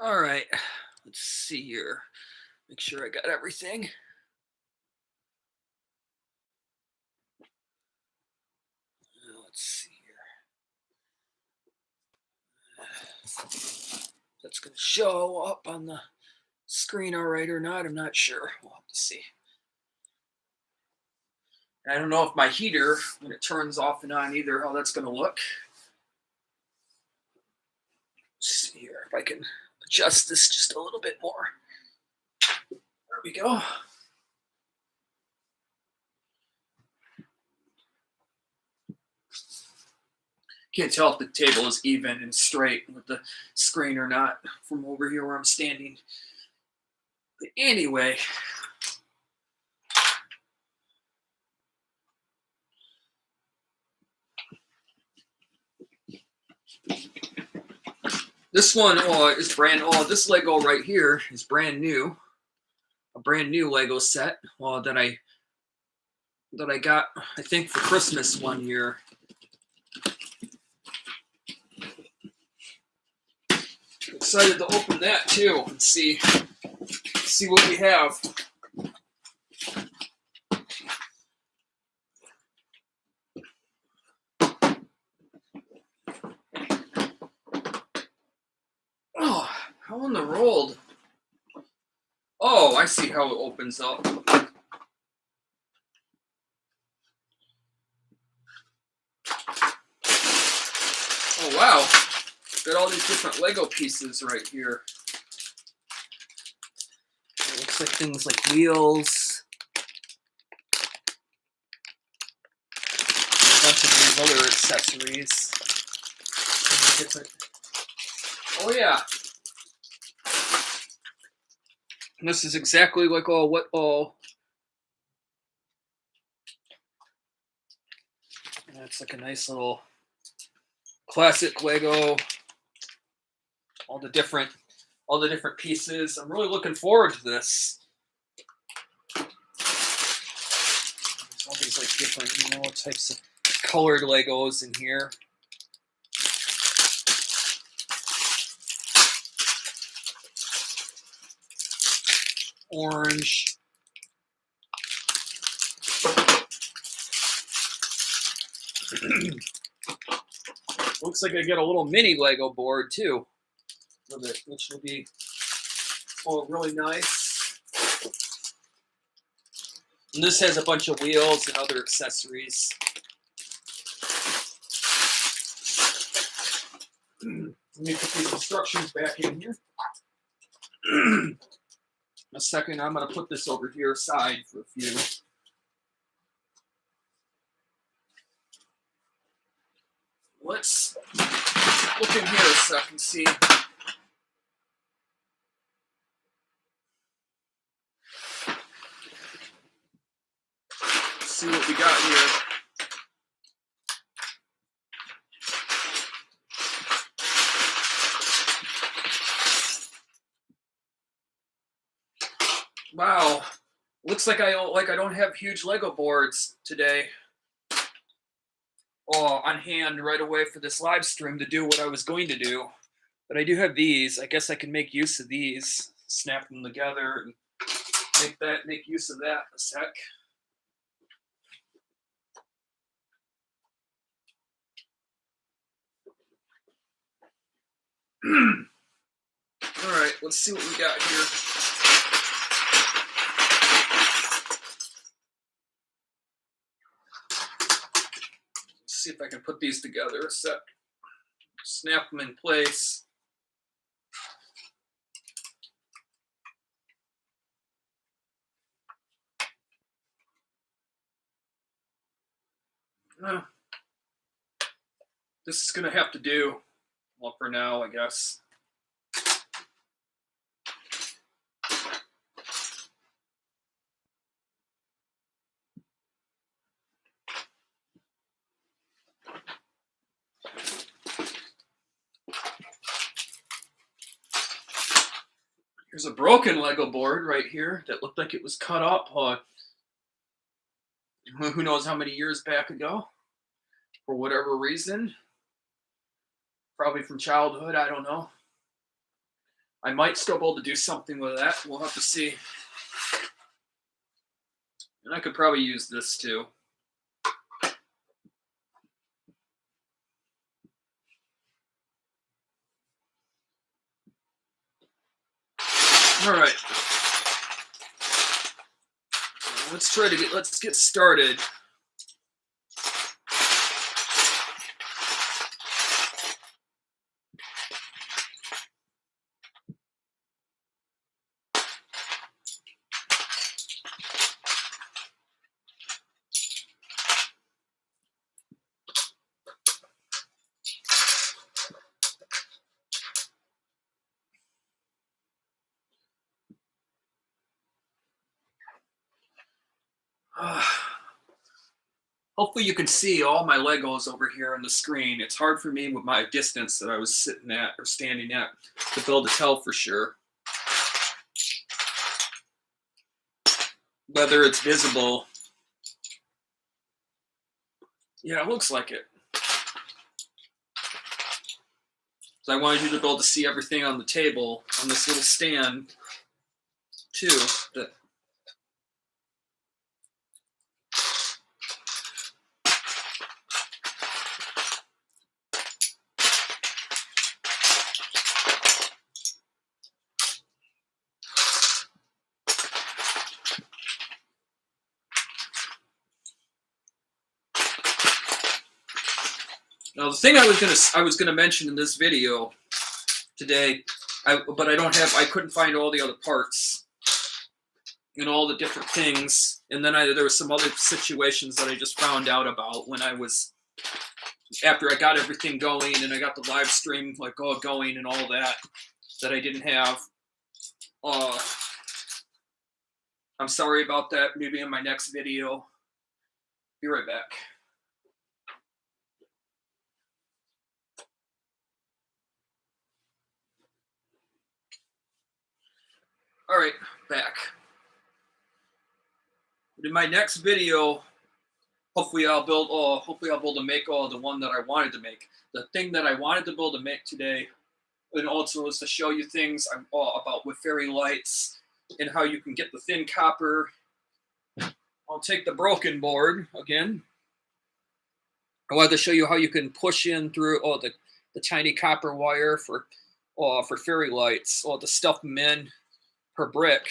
All right, let's see here. Make sure I got everything. Let's see here. That's going to show up on the screen all right or not. I'm not sure. We'll have to see. I don't know if my heater, when it turns off and on either, how that's going to look. Let's see here if I can adjust this just a little bit more. There we go. Can't tell if the table is even and straight with the screen or not from over here where I'm standing. But anyway, this one is brand. This Lego right here is brand new. A brand new Lego set that I got, I think, for Christmas one year. Excited to open that too and see what we have. Oh, how in the world? Oh, I see how it opens up. Oh wow, got all these different Lego pieces right here. It looks like things like wheels. A bunch of these other accessories. Oh yeah. And this is exactly like it's like a nice little classic Lego. All the different pieces. I'm really looking forward to this. There's all these like different, types of colored Legos in here. Orange. Looks like I get a little mini Lego board too with it, which will be really nice. And this has a bunch of wheels and other accessories. Let me put these instructions back in here. A second, I'm going to put this over here aside for a few. Let's look in here a second, see. Let's see what we got here. Wow, looks like I don't have huge Lego boards today. On hand right away for this live stream to do what I was going to do. But I do have these. I guess I can make use of these, snap them together, and make use of that in a sec. All right, let's see what we got here. See if I can put these together a sec. Snap them in place. This is going to have to do, well, for now, I guess. Here's a broken Lego board right here that looked like it was cut up. Who knows how many years back ago? For whatever reason. Probably from childhood, I don't know. I might still be able to do something with that. We'll have to see. And I could probably use this too. All right. Let's get started. Hopefully you can see all my Legos over here on the screen. It's hard for me with my distance that I was sitting at or standing at to be able to tell for sure whether it's visible. Yeah, it looks like it. So I wanted you to be able to see everything on the table on this little stand too. Now the thing I was gonna mention in this video today, but I couldn't find all the other parts and all the different things, and then there were some other situations that I just found out about when after I got everything going and I got the live stream going and all that I didn't have. I'm sorry about that. Maybe in my next video. Be right back. All right, back. In my next video, hopefully I'll be able to make the one that I wanted to make. The thing that I wanted to be able to make today, and also is to show you things about with fairy lights and how you can get the thin copper. I'll take the broken board again. I wanted to show you how you can push in through the tiny copper wire for fairy lights, or to stuff them in per brick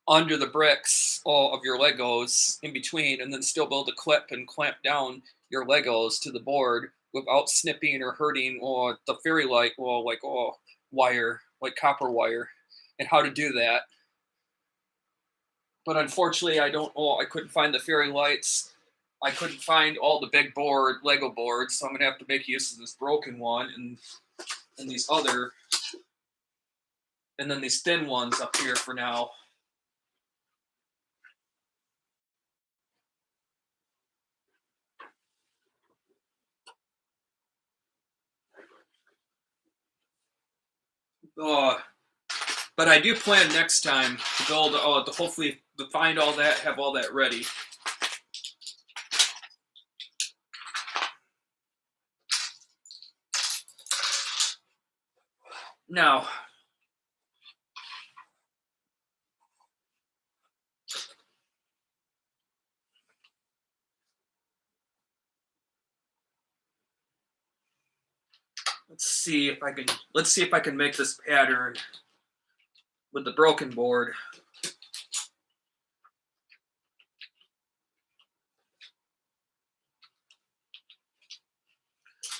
under the bricks of your Legos in between, and then still be able to clip and clamp down your Legos to the board without snipping or hurting the fairy light wire, like copper wire, and how to do that. But unfortunately, I couldn't find the fairy lights. I couldn't find all the big Lego boards, so I'm gonna have to make use of this broken one and these other, and then these thin ones up here for now. But I do plan next time to build, to hopefully to find all that, have all that ready. Now, let's see if I can make this pattern with the broken board.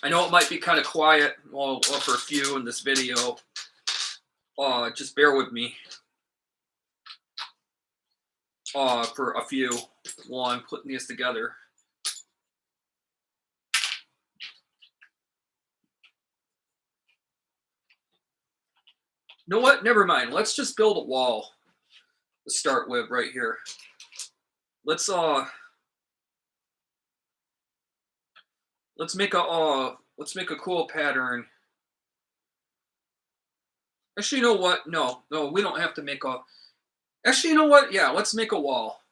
I know it might be kind of quiet for a few in this video. Just bear with me for a few while I'm putting these together. You know what? Never mind. Let's just build a wall to start with right here. Let's make a cool pattern. Actually, you know what? No, we don't have to make a. Actually, you know what? Yeah, let's make a wall.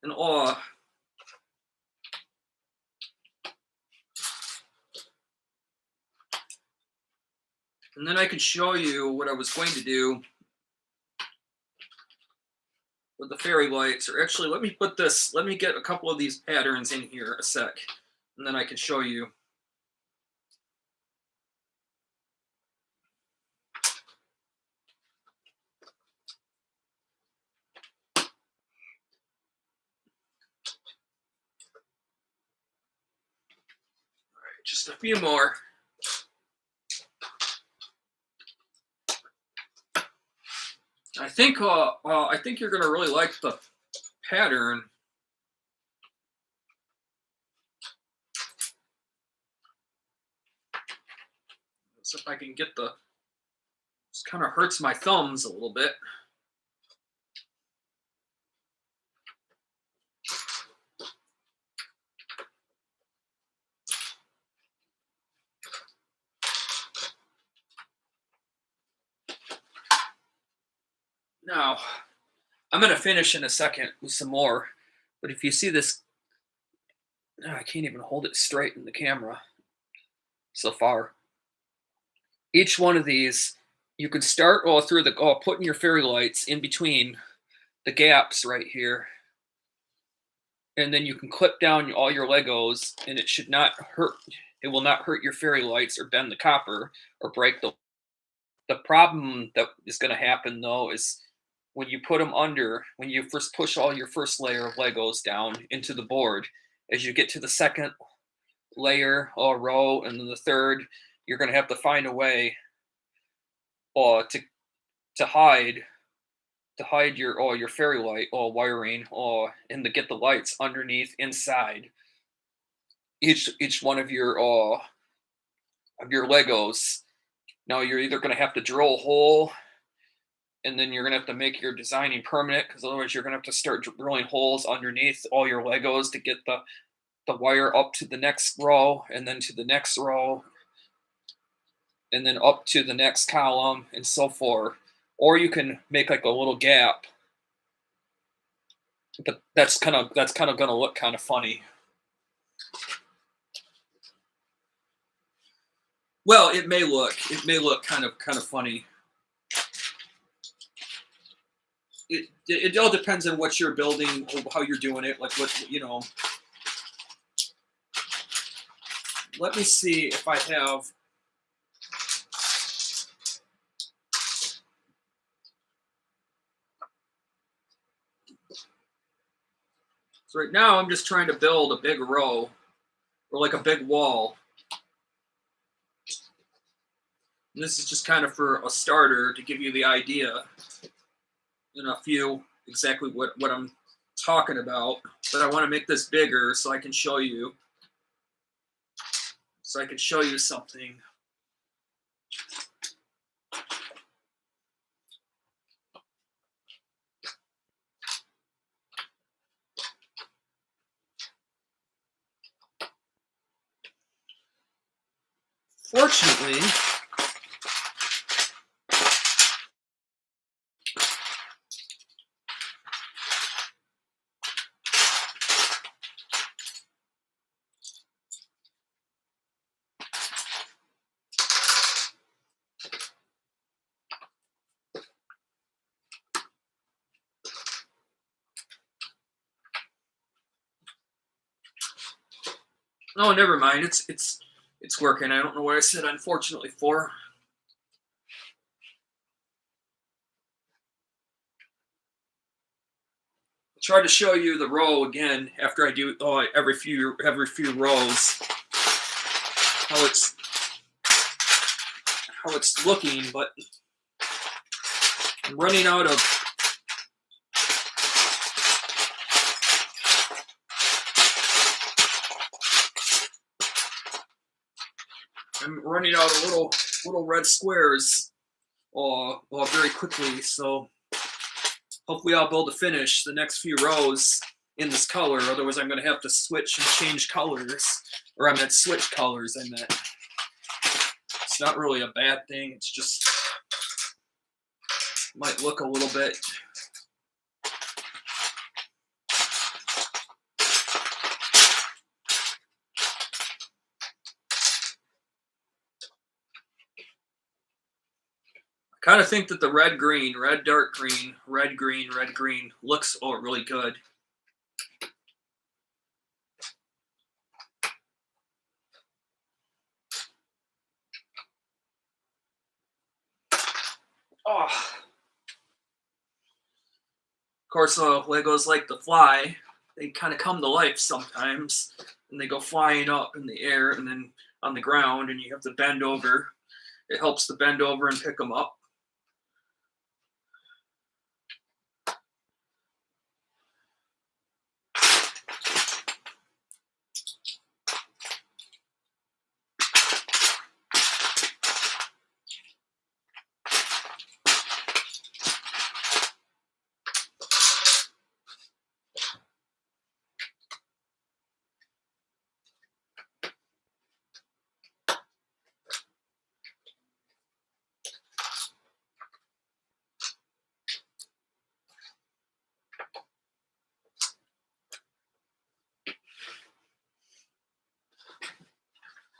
And And then I can show you what I was going to do with the fairy lights. Or actually, let me get a couple of these patterns in here a sec, and then I can show you. Just a few more. I think you're gonna really like the pattern. Let's see if I can get the. This kind of hurts my thumbs a little bit. Now, I'm going to finish in a second with some more, but if you see this, I can't even hold it straight in the camera so far. Each one of these, you could start putting your fairy lights in between the gaps right here, and then you can clip down all your Legos, and it should not hurt. It will not hurt your fairy lights or bend the copper or break the. The problem that is going to happen though is when you put them under, when you first push all your first layer of Legos down into the board, as you get to the second layer or row and then the third, you're going to have to find a way to hide your fairy light wiring and to get the lights underneath inside each one of your Legos. Now you're either going to have to drill a hole, and then you're going to have to make your designing permanent, because otherwise you're going to have to start drilling holes underneath all your Legos to get the wire up to the next row, and then to the next row, and then up to the next column, and so forth. Or you can make like a little gap, but that's kind of going to look kind of funny. Well, it may look kind of funny. It all depends on what you're building, how you're doing it, like what, you know. Let me see if I have. So right now I'm just trying to build a big row, or like a big wall. And this is just kind of for a starter to give you the idea and a few exactly what I'm talking about. But I want to make this bigger so I can show you. So I can show you something. Fortunately, oh, never mind. It's working. I don't know what I said unfortunately for. Try to show you the row again after I do every few rows how it's looking, but I'm running out of little red squares very quickly, so hopefully I'll be able to finish the next few rows in this color. Otherwise, I'm going to have to switch and change colors. Or I meant switch colors, I meant. It's not really a bad thing. It's just might look a little bit. Kind of think that the red green, red dark green, red green looks really good. Oh. Of course, Legos like to fly. They kind of come to life sometimes, and they go flying up in the air and then on the ground, and you have to bend over. It helps to bend over and pick them up.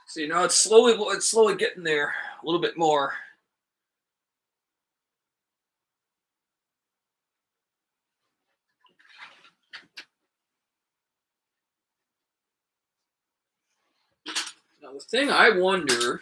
See, now it's slowly getting there a little bit more. Now the thing I wonder.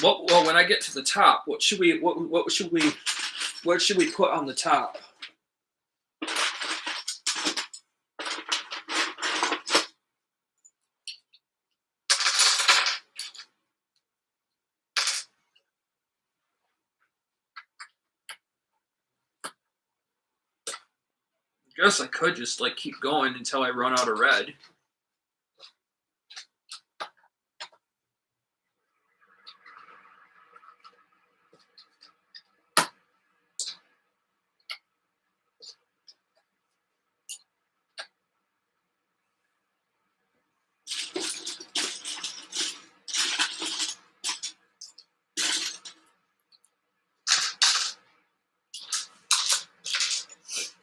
Well, when I get to the top, what should we put on the top? I guess I could just like keep going until I run out of red.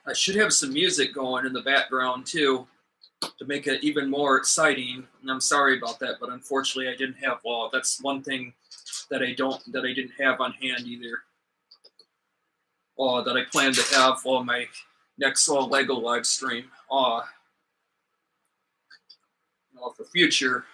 I should have some music going in the background too, to make it even more exciting. And I'm sorry about that, but unfortunately, I didn't have. Well, that's one thing that I didn't have on hand either. That I plan to have on my next Lego live stream. For future.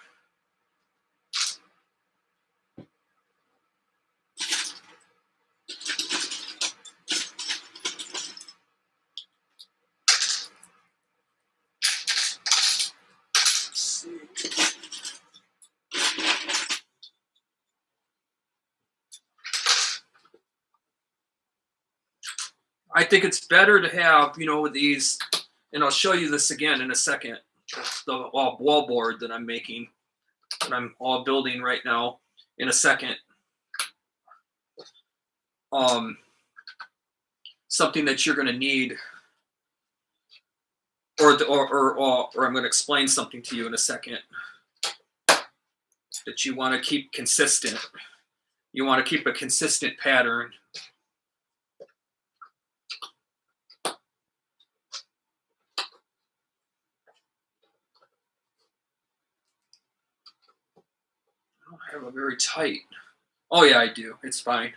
I think it's better to have, these, and I'll show you this again in a second. The wall board that I'm making, that I'm all building right now in a second. Something that you're going to need, or I'm going to explain something to you in a second that you want to keep consistent. You want to keep a consistent pattern. I have a very tight. Oh yeah, I do. It's fine.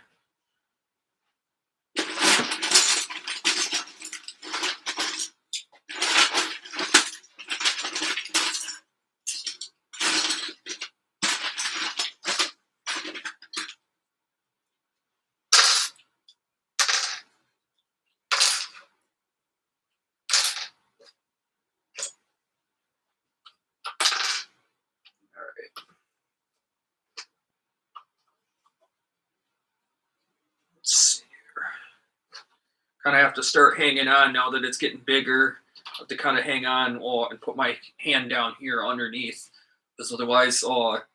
Kind of have to start hanging on now that it's getting bigger. I have to kind of hang on and put my hand down here underneath, because otherwise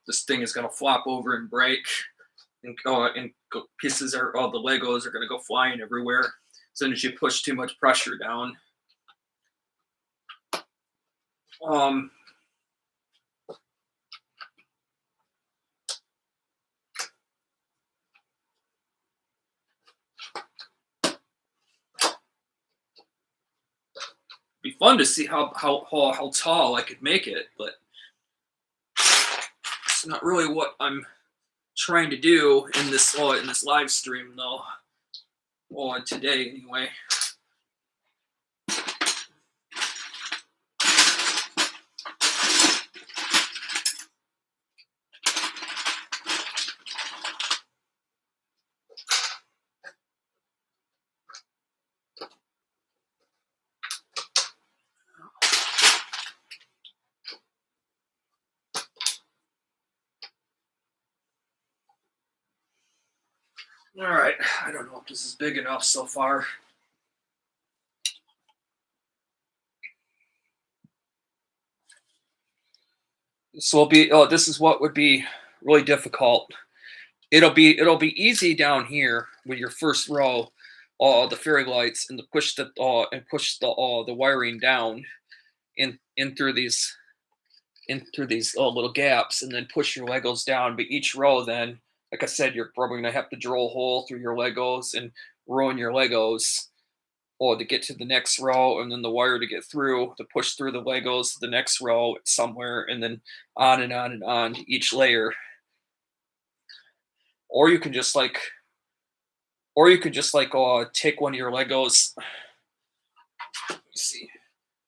this thing is going to flop over and break, and pieces are all the Legos are going to go flying everywhere as soon as you push too much pressure down. fun to see how tall I could make it, but it's not really what I'm trying to do in this live stream though. Well, today anyway. All right, I don't know if this is big enough so far. This will be. Oh, this is what would be really difficult. It'll be easy down here with your first row, the fairy lights, and to push the wiring down in through these little gaps, and then push your Legos down. But each row, then, like I said, you're probably gonna have to drill a hole through your Legos and ruin your Legos, or to get to the next row, and then the wire to get through to push through the Legos to the next row somewhere, and then on and on and on to each layer. Or you can just like, take one of your Legos. Let me see.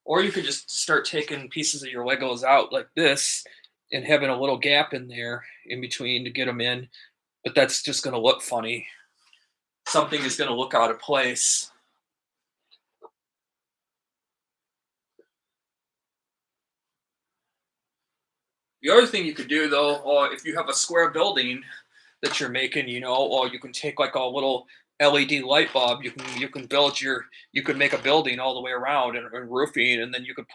Or you could just start taking pieces of your Legos out like this and having a little gap in there in between to get them in. But that's just going to look funny. Something is going to look out of place. The other thing you could do, though, if you have a square building that you're making, or you can take like a little LED light bulb. You can make a building all the way around and roofing, and then you can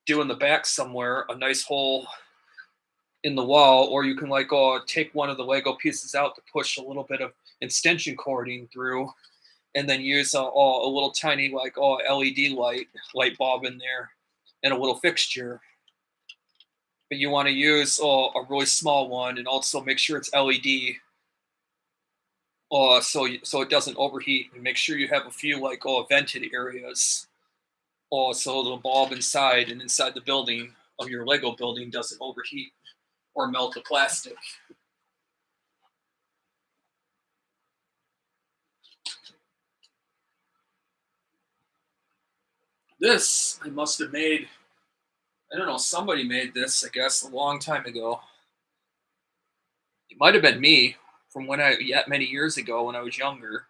do in the back somewhere a nice hole in the wall, or you can take one of the Lego pieces out to push a little bit of extension cording through, and then use a little tiny LED light bulb in there and a little fixture. But you want to use a really small one, and also make sure it's LED, so it doesn't overheat, and make sure you have a few vented areas, so the bulb inside the building of your Lego building doesn't overheat or melt the plastic. This I must have made. I don't know. Somebody made this, I guess, a long time ago. It might have been me from many years ago when I was younger.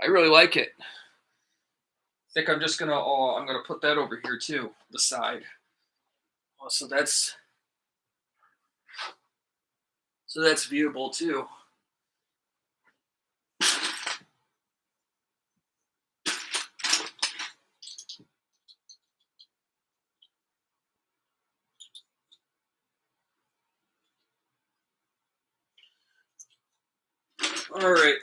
I really like it. I think I'm just gonna I'm gonna put that over here too, the side. So that's viewable too. All right.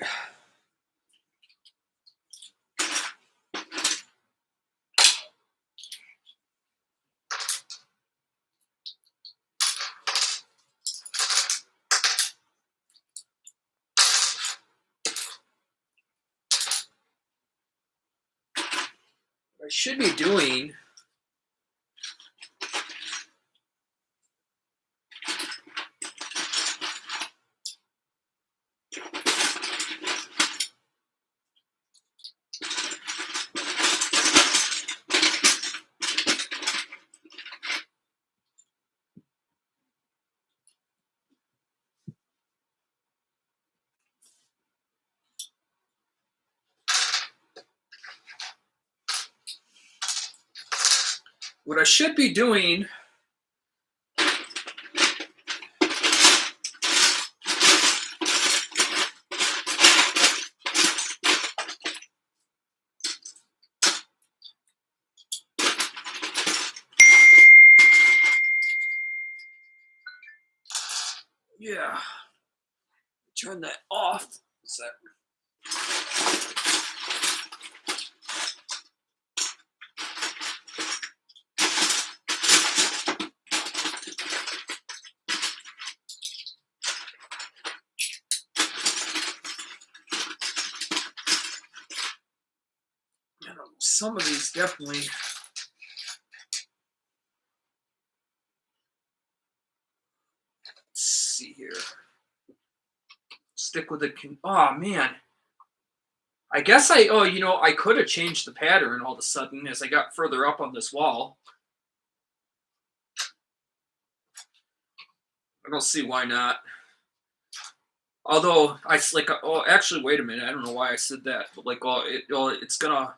What I should be doing yeah, turn that off. some of these definitely. Let's see here. Stick with it. Oh man. I guess I could have changed the pattern all of a sudden as I got further up on this wall. I don't see why not. Although actually, wait a minute. I don't know why I said that, but it's gonna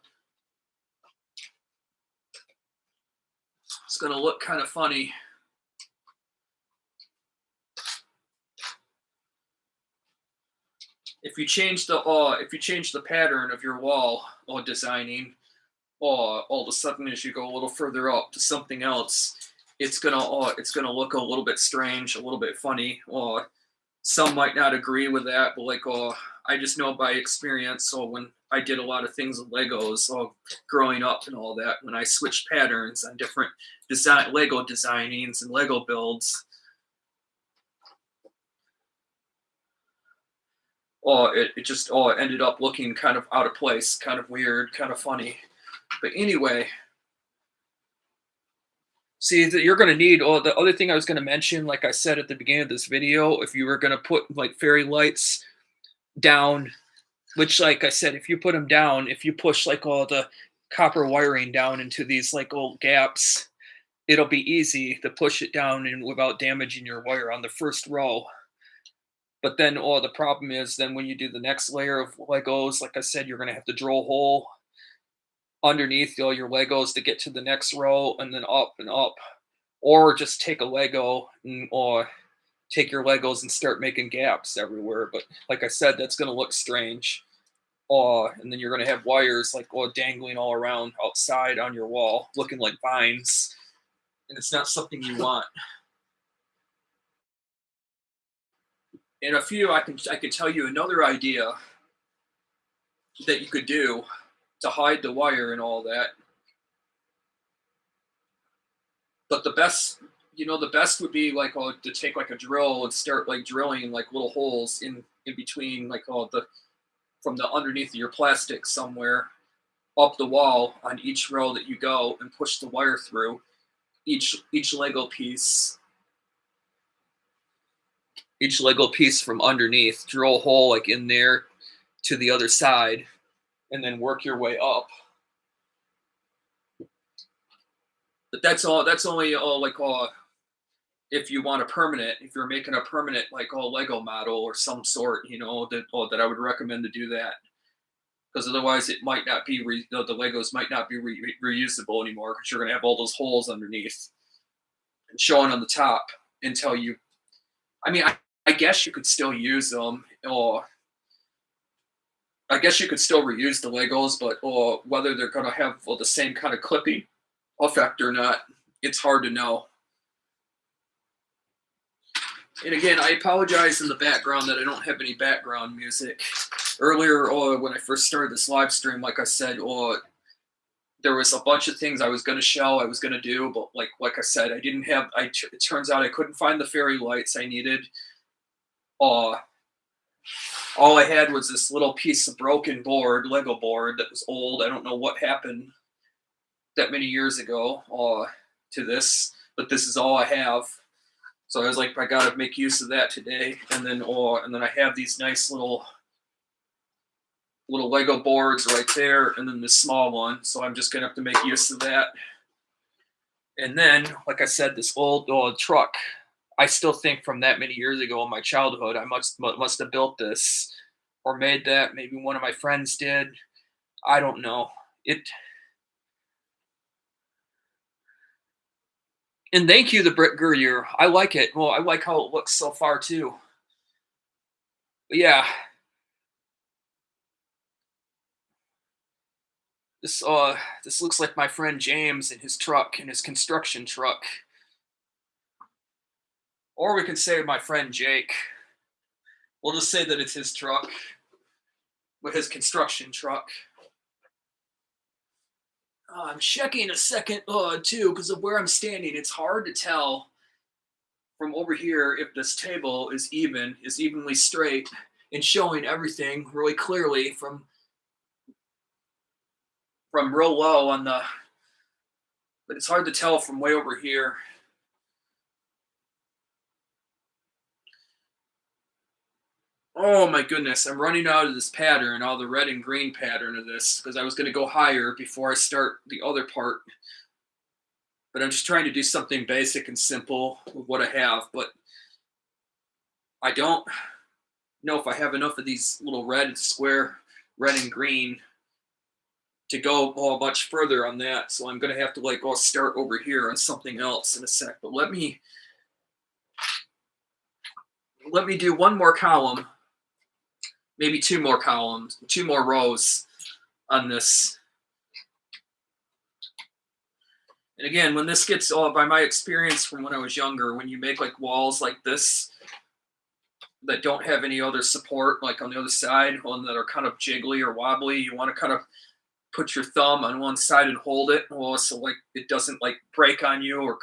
look kind of funny. If you change the pattern of your wall or designing, or all of a sudden as you go a little further up to something else, it's gonna look a little bit strange, a little bit funny. Or some might not agree with that, but I just know by experience. So when I did a lot of things with Legos, growing up and all that, when I switched patterns on different Lego designings and Lego builds, it just ended up looking kind of out of place, kind of weird, kind of funny. But anyway, see that you're going to need. The other thing I was going to mention, like I said at the beginning of this video, if you were going to put like fairy lights down, which like I said, if you put them down, if you push like all the copper wiring down into these like old gaps, it'll be easy to push it down and without damaging your wire on the first row. But then the problem is then when you do the next layer of Legos, like I said, you're going to have to drill a hole underneath all your Legos to get to the next row and then up and up. Or just take a Lego or take your Legos and start making gaps everywhere. But like I said, that's going to look strange. And then you're going to have wires dangling all around outside on your wall, looking like vines. And it's not something you want. And I can tell you another idea that you could do to hide the wire and all that. But the best would be to take a drill and start drilling little holes in between from the underneath of your plastic somewhere up the wall on each row that you go, and push the wire through each Lego piece. Each Lego piece from underneath, drill a hole in there to the other side, and then work your way up. But that's only if you want if you're making a permanent Lego model or some sort, that I would recommend to do that. Because otherwise it might not be the Legos might not be reusable anymore, because you're going to have all those holes underneath and showing on the top until you. I mean, I guess you could still use them, or I guess you could still reuse the Legos, but whether they're going to have the same kind of clipping effect or not, it's hard to know. And again, I apologize in the background that I don't have any background music. Earlier, when I first started this live stream, like I said, there was a bunch of things I was going to do, but like I said, I didn't have. It turns out I couldn't find the fairy lights I needed. All I had was this little piece of broken Lego board that was old. I don't know what happened that many years ago to this, but this is all I have. So I was like, I gotta make use of that today. And then I have these nice little Lego boards right there, and then this small one. So I'm just gonna have to make use of that. And then, like I said, this old truck, I still think from that many years ago in my childhood, I must have built this or made that. Maybe one of my friends did. I don't know. And thank you, the Brit Gurrier. I like it. Well, I like how it looks so far too. But yeah. This looks like my friend James and his truck, and his construction truck. Or we can say my friend Jake. We'll just say that it's his truck with his construction truck. I'm checking a second too, because of where I'm standing. It's hard to tell from over here if this table is evenly straight and showing everything really clearly from from real low on the, but it's hard to tell from way over here. Oh my goodness, I'm running out of this pattern, all the red and green pattern of this, because I was going to go higher before I start the other part. But I'm just trying to do something basic and simple with what I have. But I don't know if I have enough of these little red square, red and green to go much further on that. So I'm going to have to like start over here on something else in a sec. But let me do one more column, maybe two more columns, two more rows on this. And again, when this gets by my experience from when I was younger, when you make like walls like this that don't have any other support, like on the other side, one that are kind of jiggly or wobbly, you want to kind of put your thumb on one side and hold it, so like it doesn't like break on you or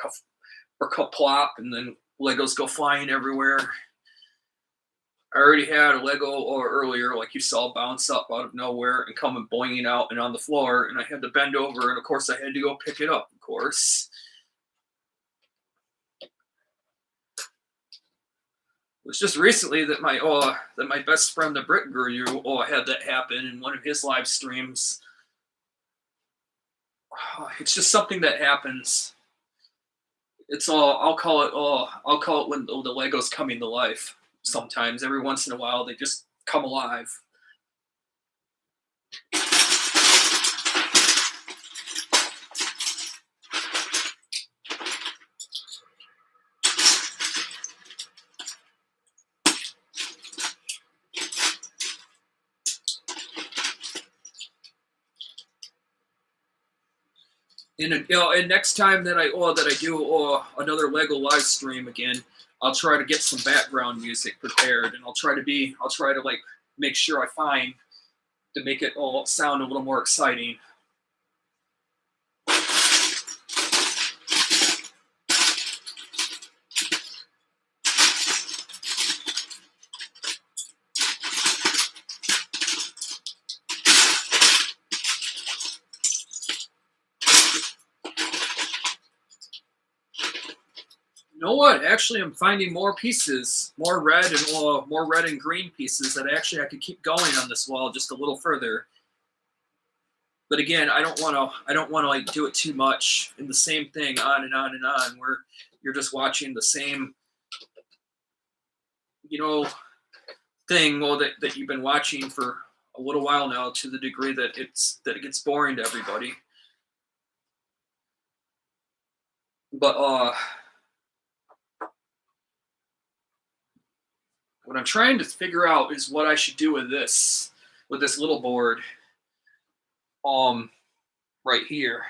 plop, and then Legos go flying everywhere. I already had a Lego earlier, like you saw, bounce up out of nowhere and come and boinging out and on the floor, and I had to bend over, and of course I had to go pick it up, of course. It was just recently that my best friend, the Brit Guru, had that happen in one of his live streams. It's just something that happens. It's I'll call it when the Legos coming to life. Sometimes, every once in a while, they just come alive. And next time that I do another Lego live stream again, I'll try to get some background music prepared, and I'll try to like make sure I find to make it all sound a little more exciting. You know what? Actually, I'm finding more pieces, more red and green pieces that actually I could keep going on this wall just a little further. But again, I don't want to like do it too much in the same thing on and on and on, where you're just watching the same, thing that you've been watching for a little while now, to the degree that it gets boring to everybody. But what I'm trying to figure out is what I should do with this little board right here.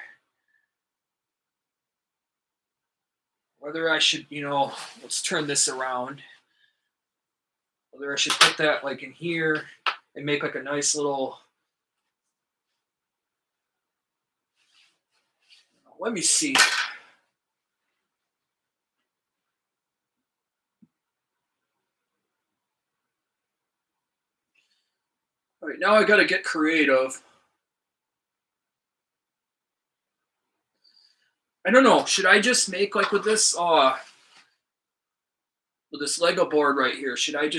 Whether I should, let's turn this around. Whether I should put that like in here and make like a nice little, let me see. All right, now I got to get creative. I don't know. Should I just make like with this Lego board right here? Should I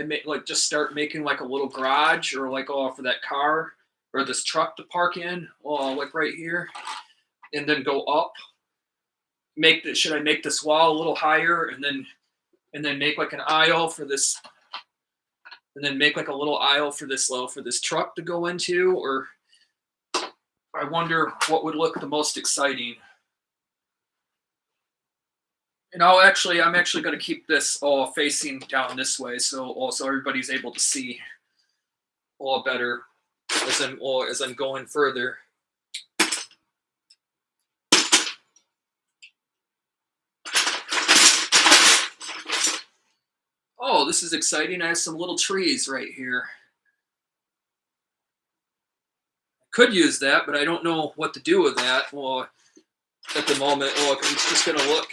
make like just start making like a little garage, or like for that car or this truck to park in, like right here, and then go up? Should I make this wall a little higher, and then make like an aisle for this, and then make like a little aisle for this truck to go into? Or I wonder what would look the most exciting. And I'm actually going to keep this all facing down this way, so everybody's able to see all better as I'm going further. Oh, this is exciting. I have some little trees right here. I could use that, but I don't know what to do with that at the moment. It's just going to look...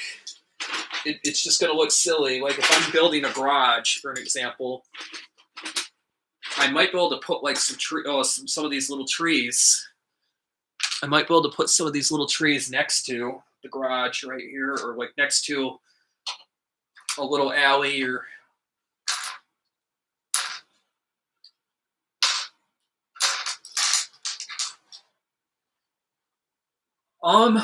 It's just going to look silly. Like if I'm building a garage, for an example, I might be able to put like some of these little trees I might be able to put some of these little trees next to the garage right here, or like next to a little alley, or um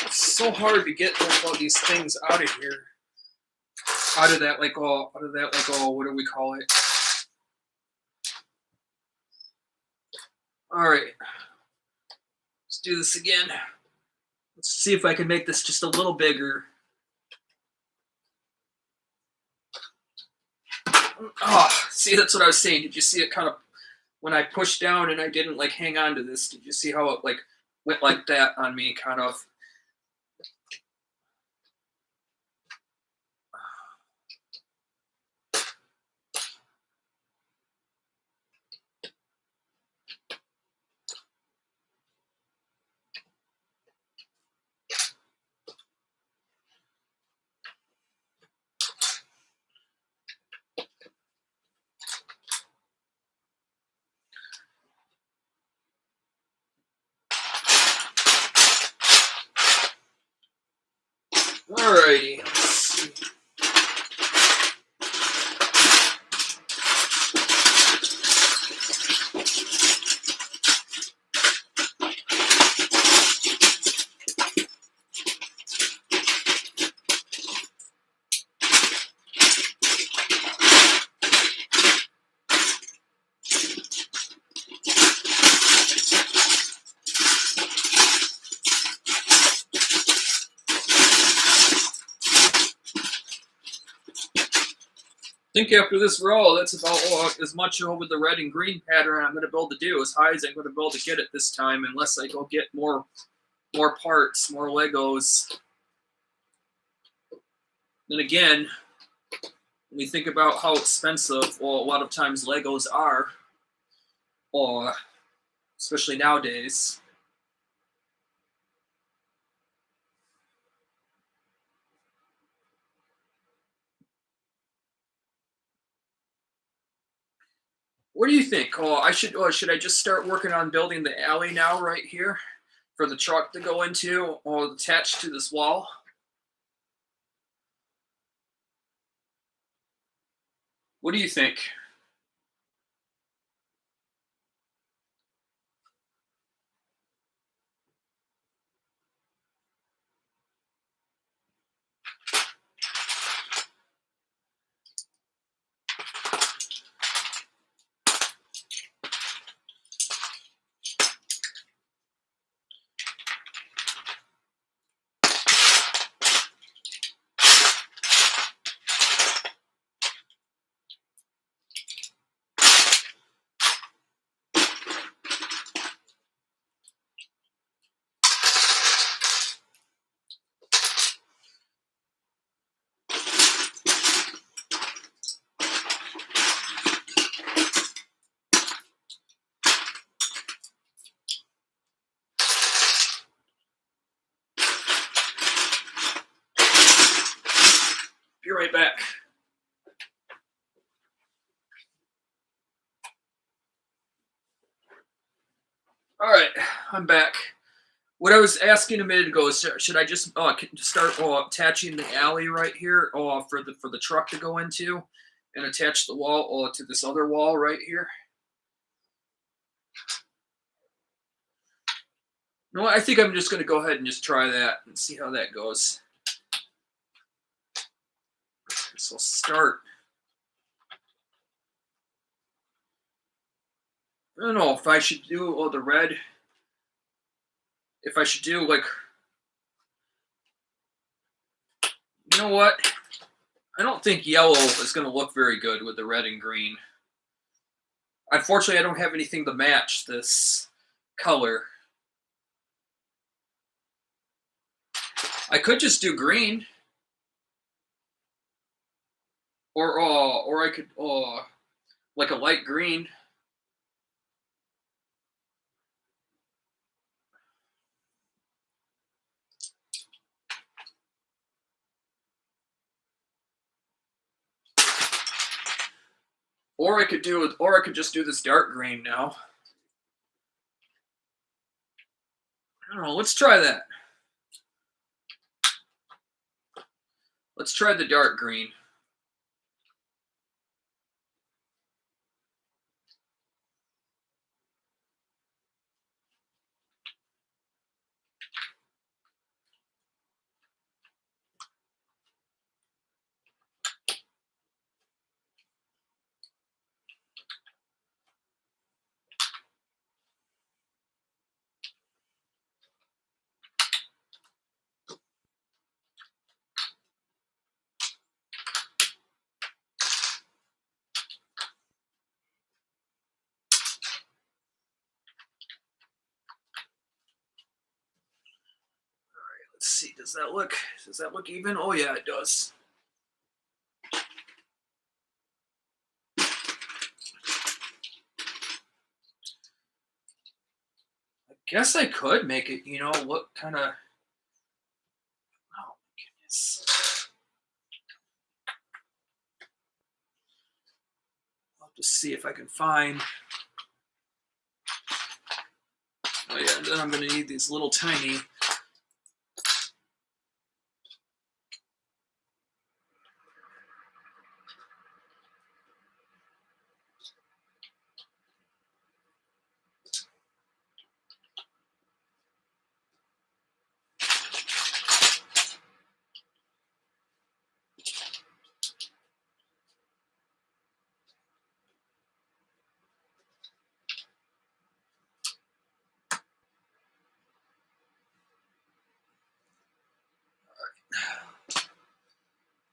it's so hard to get all these things out of here. Out of that like all what do we call it? All right. Let's do this again. Let's see if I can make this just a little bigger. Oh, see, that's what I was saying. Did you see it kind of when I pushed down and I didn't like hang on to this? Did you see how it like went like that on me, kind of? Alrighty. Let's see. I think after this row, that's about as much over the red and green pattern I'm going to be able to do, as high as I'm going to be able to get it this time, unless I go get more parts, more Legos. Then again, when we think about how expensive, well, a lot of times Legos are, or especially nowadays. What do you think? Should I just start working on building the alley now, right here, for the truck to go into, or attached to this wall? What do you think? Be right back. All right, I'm back. What I was asking a minute ago is, should I just start attaching the alley right here for the truck to go into, and attach the wall to this other wall right here? No, I think I'm just going to go ahead and just try that and see how that goes. So I'll start. I don't know if I should do the red. If I should do like, you know what? I don't think yellow is going to look very good with the red and green. Unfortunately, I don't have anything to match this color. I could just do green. or I could like a light green. Or I could just do this dark green now. I don't know. Let's try that. Let's try the dark green. Let's see. Does that look even? Oh yeah, it does. I guess I could make it, look kind of. Oh my goodness. I'll just see if I can find. Oh yeah, and then I'm gonna need these little tiny.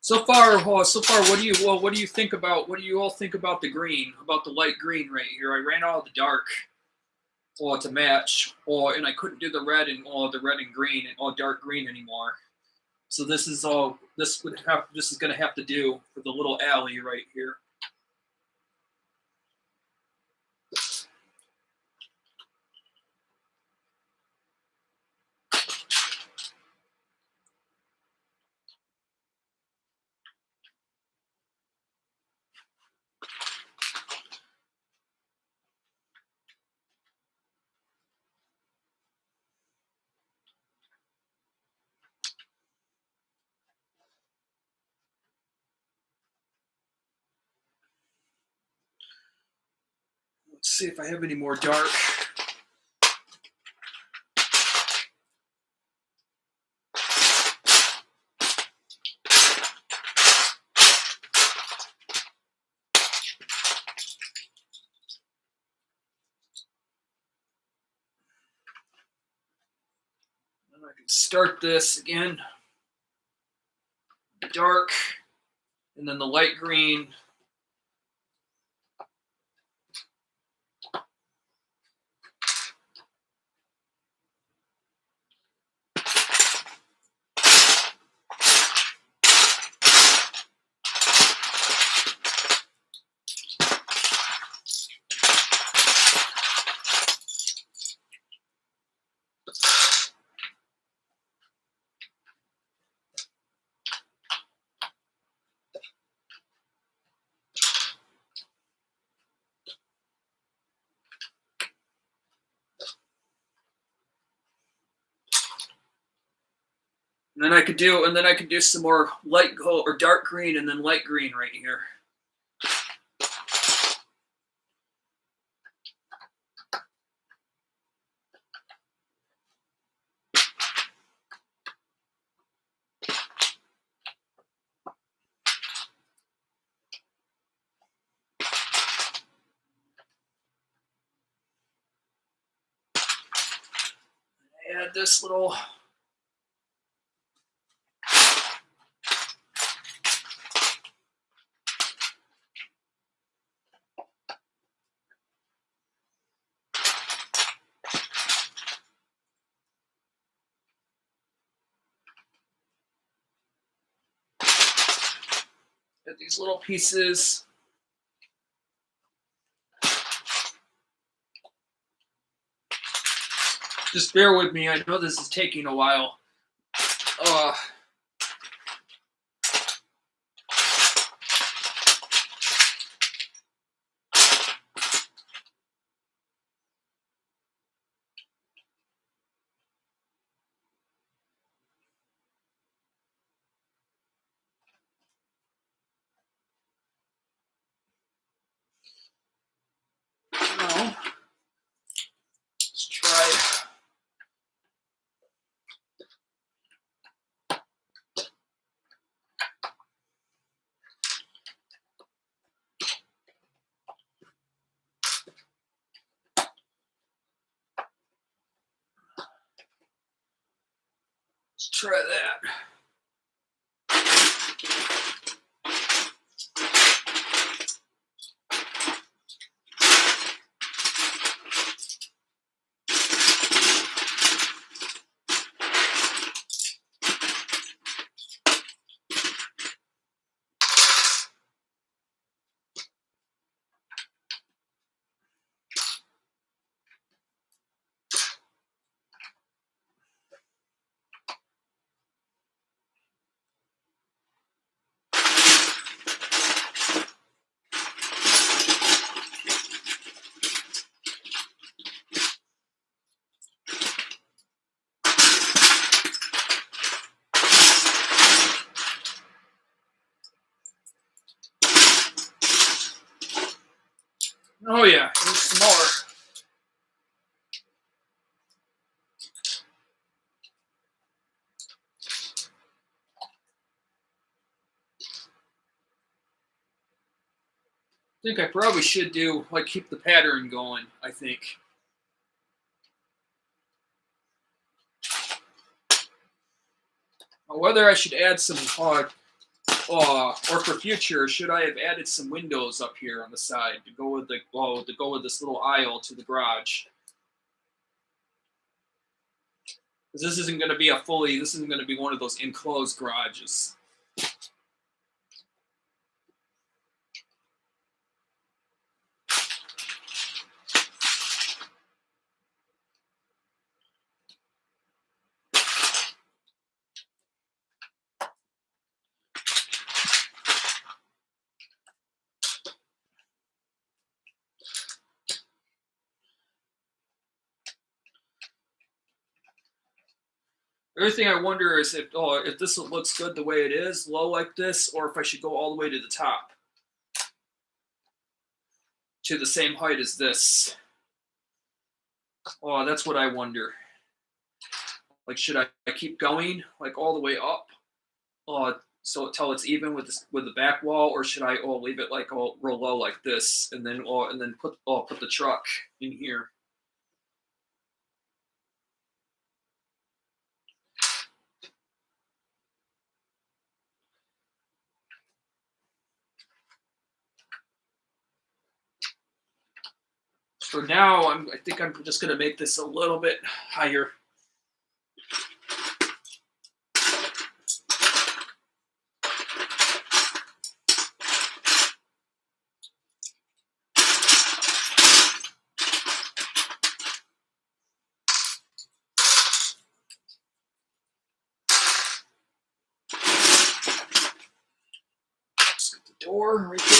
So far, what do you think about? What do you all think about the green? About the light green right here? I ran out of the dark, to match, and I couldn't do the red and the red and green and dark green anymore. So this is all. This is going to have to do for the little alley right here. Let's see if I have any more dark. And I can start this again. Dark, and then the light green. And then I could do some more light gold or dark green and then light green right here. Add this little. Get these little pieces. Just bear with me. I know this is taking a while. Now, let's try. Let's try that. Oh yeah, there's some more. I think I probably should do, like, keep the pattern going, I think. Whether I should add some, or for future, should I have added some windows up here on the side to go with this little aisle to the garage? Because this isn't going to be this isn't going to be one of those enclosed garages. The other thing I wonder is if this looks good the way it is, low like this, or if I should go all the way to the top, to the same height as this. Oh, that's what I wonder. Like, should I keep going like all the way up, so until it's even with the back wall, or should I leave it like real low like this, and then put the truck in here? For now, I think I'm just gonna make this a little bit higher. Just get the door right there.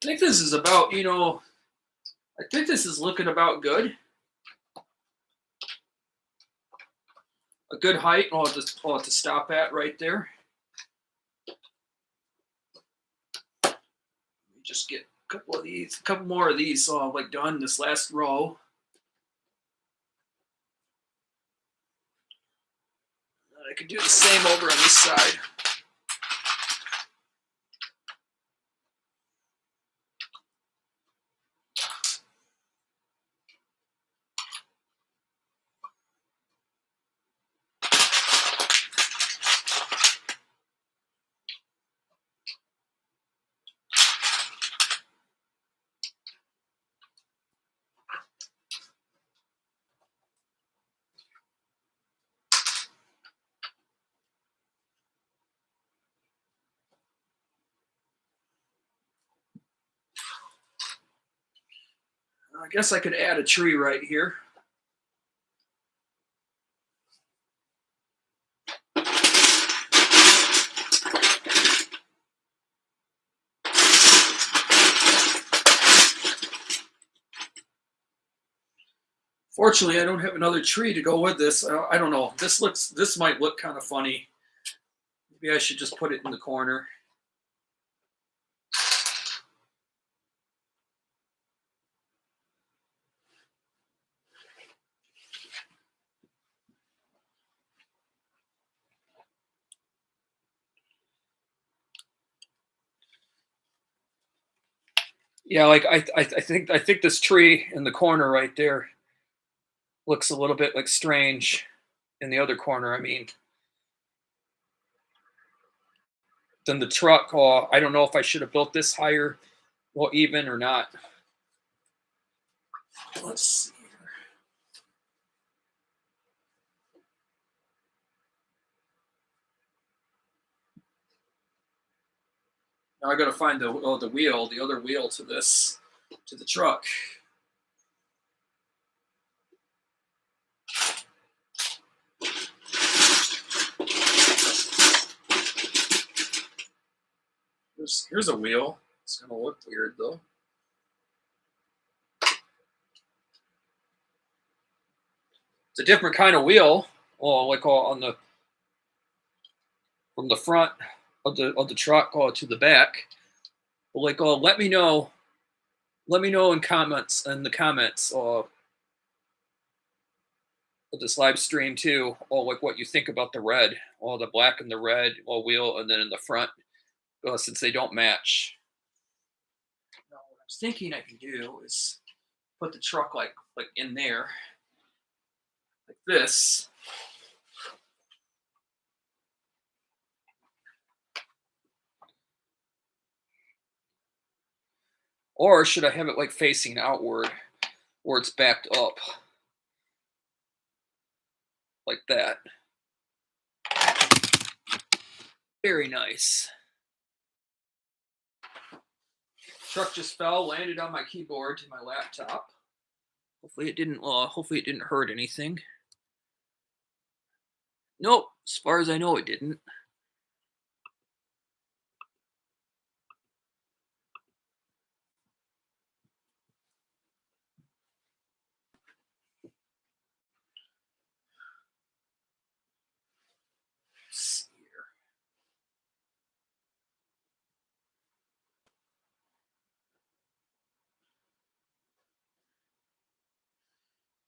I think this is about, I think this is looking about good. A good height. I'll have to stop at right there. just get a couple more of these like done this last row. I could do the same over on this side. I guess I could add a tree right here. Fortunately, I don't have another tree to go with this. I don't know. This might look kind of funny. Maybe I should just put it in the corner. Yeah, like I think this tree in the corner right there looks a little bit like strange in the other corner. I mean, than the truck. Oh, I don't know if I should have built this higher, well, even or not. Let's see. Now I got to find the other wheel to the truck. Here's a wheel. It's gonna look weird though. It's a different kind of wheel. Oh, like on the from the front of the truck to the back. But like, let me know in the comments of this live stream too. Like what you think about the red, the black and the red wheel, and then in the front, since they don't match. Now, what I was thinking I can do is put the truck like in there, like this. Or should I have it like facing outward, where it's backed up, like that? Very nice. Truck just fell, landed on my keyboard to my laptop. Hopefully it didn't. Hopefully it didn't hurt anything. Nope, as far as I know, it didn't.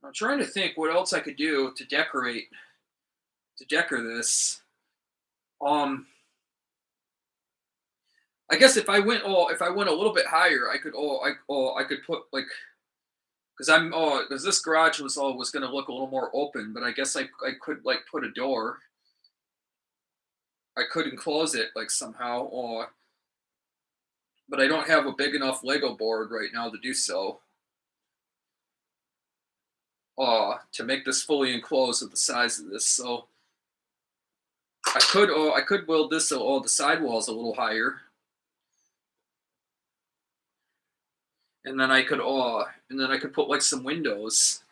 I'm trying to think what else I could do to decor this. I guess if I went a little bit higher, I could put like, because this garage was going to look a little more open, but I guess I could like put a door. I could enclose it like somehow, but I don't have a big enough Lego board right now to do so. To make this fully enclosed with the size of this, so I could build this so the sidewalls a little higher, and then I could put like some windows.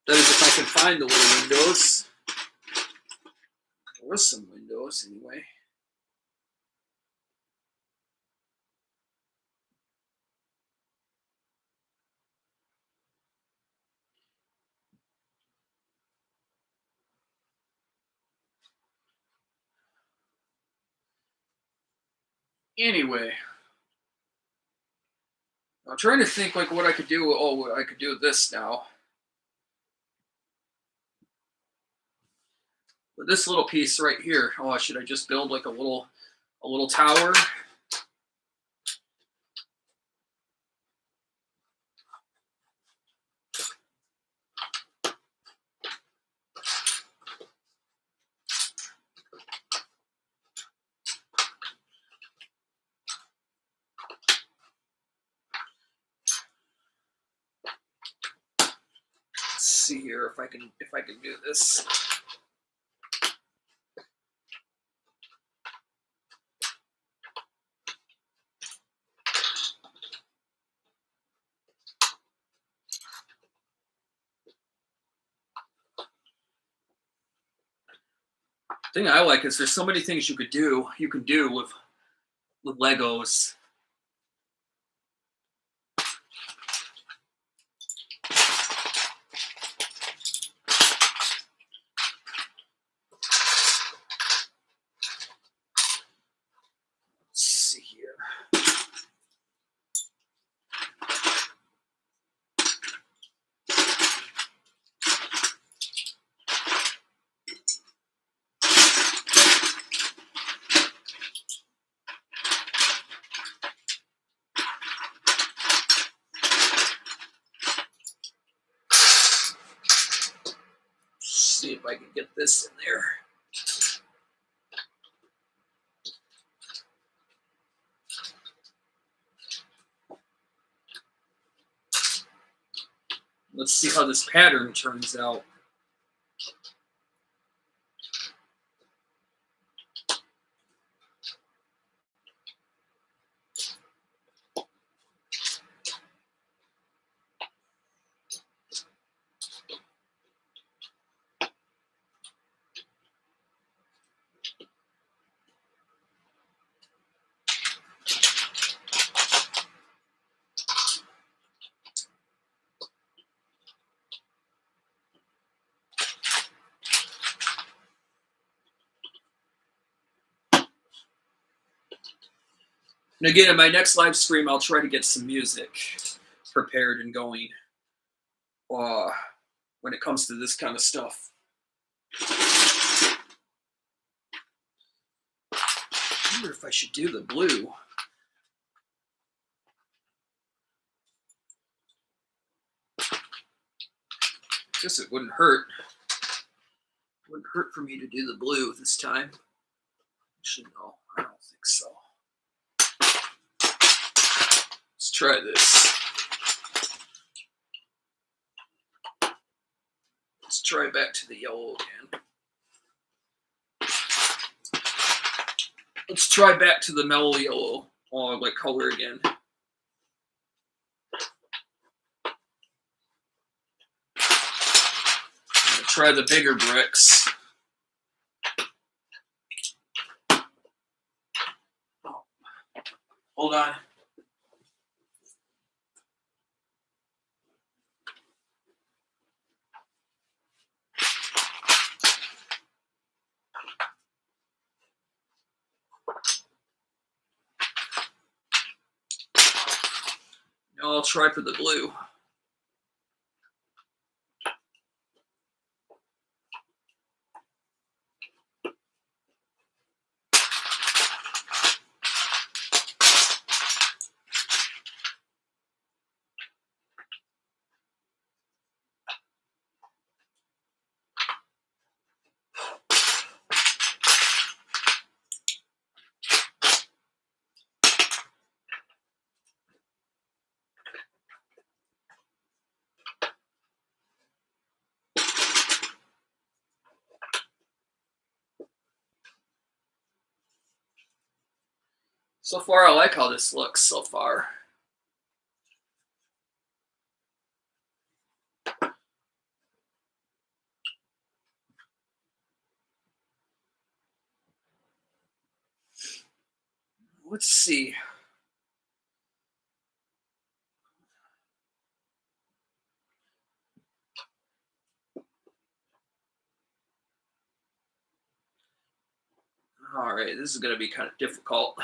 That is, if I can find the little windows. There was some windows anyway. Anyway, I'm trying to think like what I could do. Oh, I could do this now. But this little piece right here. Oh, should I just build like a little tower? Let's see here if I can do this. Thing I like is there's so many things you can do with Legos. Let's see here. See if I can get this in there. Let's see how this pattern turns out. And again, in my next live stream, I'll try to get some music prepared and going when it comes to this kind of stuff. I wonder if I should do the blue. Guess it wouldn't hurt. It wouldn't hurt for me to do the blue this time. Actually, no, I don't think so. Let's try this. Let's try back to the yellow again. Let's try back to the mellow yellow, like color again. Try the bigger bricks. Oh, hold on. Now I'll try for the blue. So far, I like how this looks so far. Let's see. All right, this is going to be kind of difficult.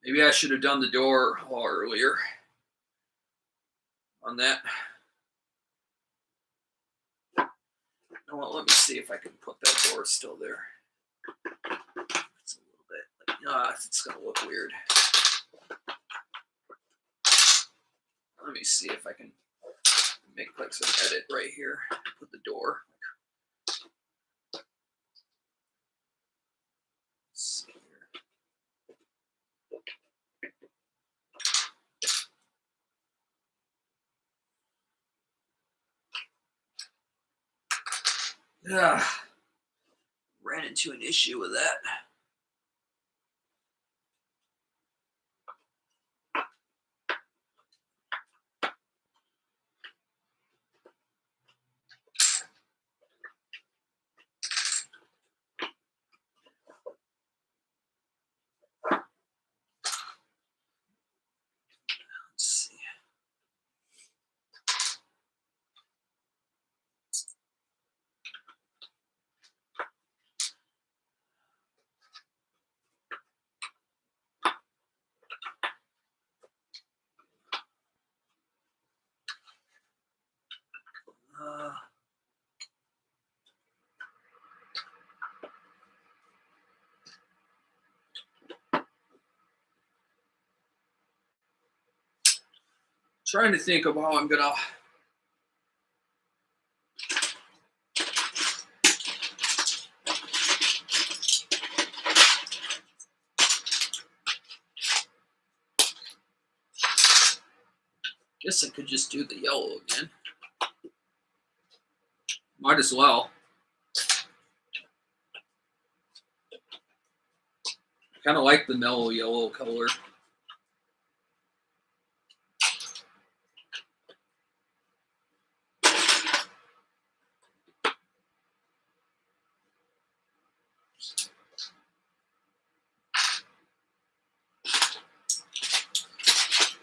Maybe I should have done the door earlier on that. Well, let me see if I can put that door still there. It's a little bit like, it's gonna look weird. Let me see if I can make like some edit right here. Put the door. Let's see here. Yeah, ran into an issue with that. Let's see. Trying to think of how I'm gonna. Guess I could just do the yellow again. Might as well. I kind of like the mellow yellow color.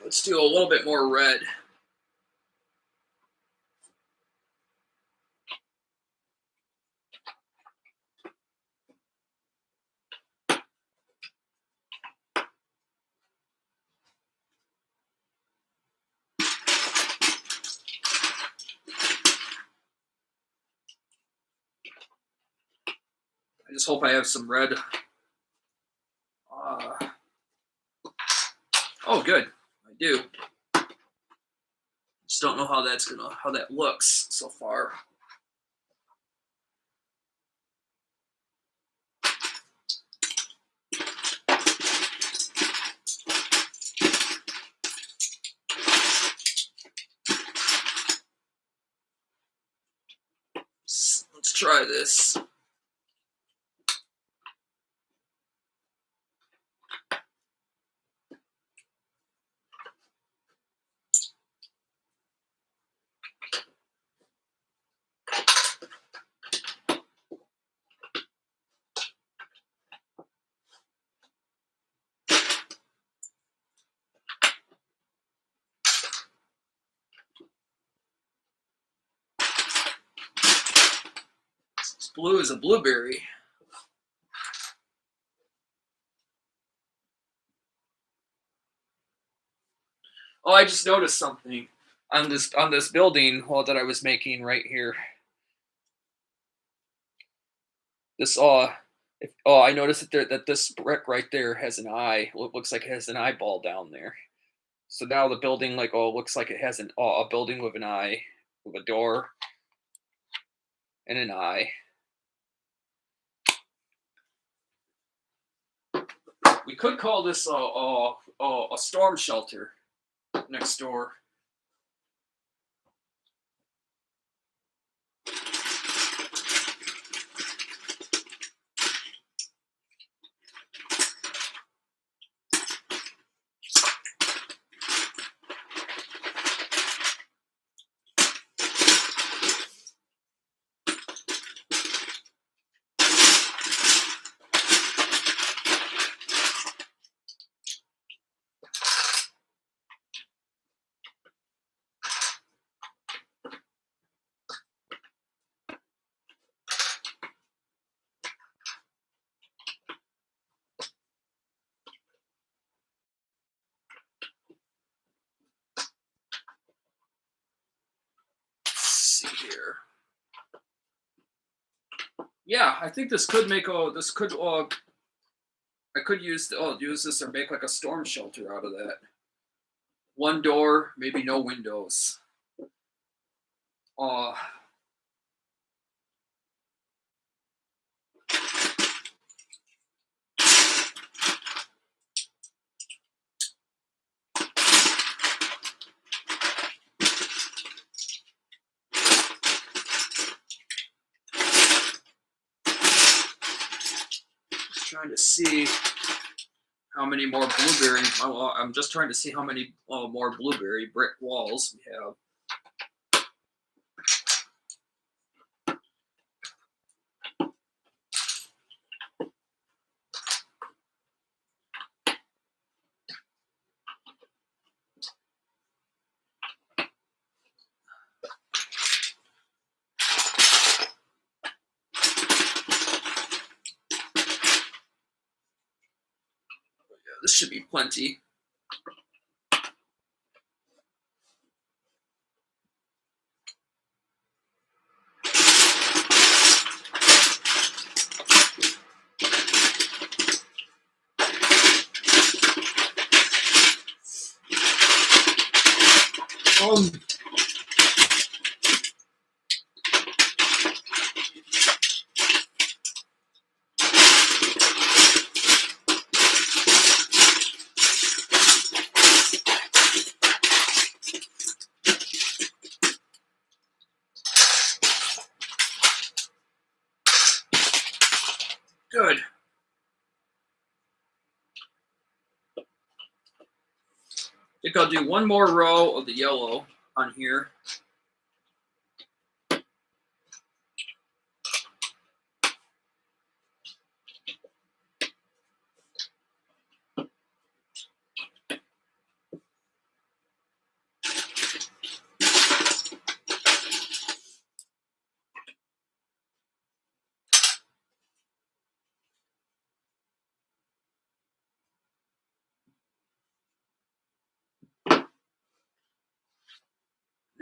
Let's do a little bit more red. I just hope I have some red. Oh, good. I do. Just don't know how that looks so far. Let's try this. This blue is a blueberry. Oh, I just noticed something on this building that I was making right here. This I noticed that this brick right there has an eye. It looks like it has an eyeball down there. So now the building looks like it has a building with an eye, with a door and an eye. We could call this a storm shelter next door. Yeah, I think this could make a this could I could use this or make like a storm shelter out of that. One door, maybe no windows. Uh just trying to see how many more blueberry. I'm just trying to see how many more blueberry brick walls we have. Yeah, this should be plenty. Um, Good. I think I'll do one more row of the yellow on here.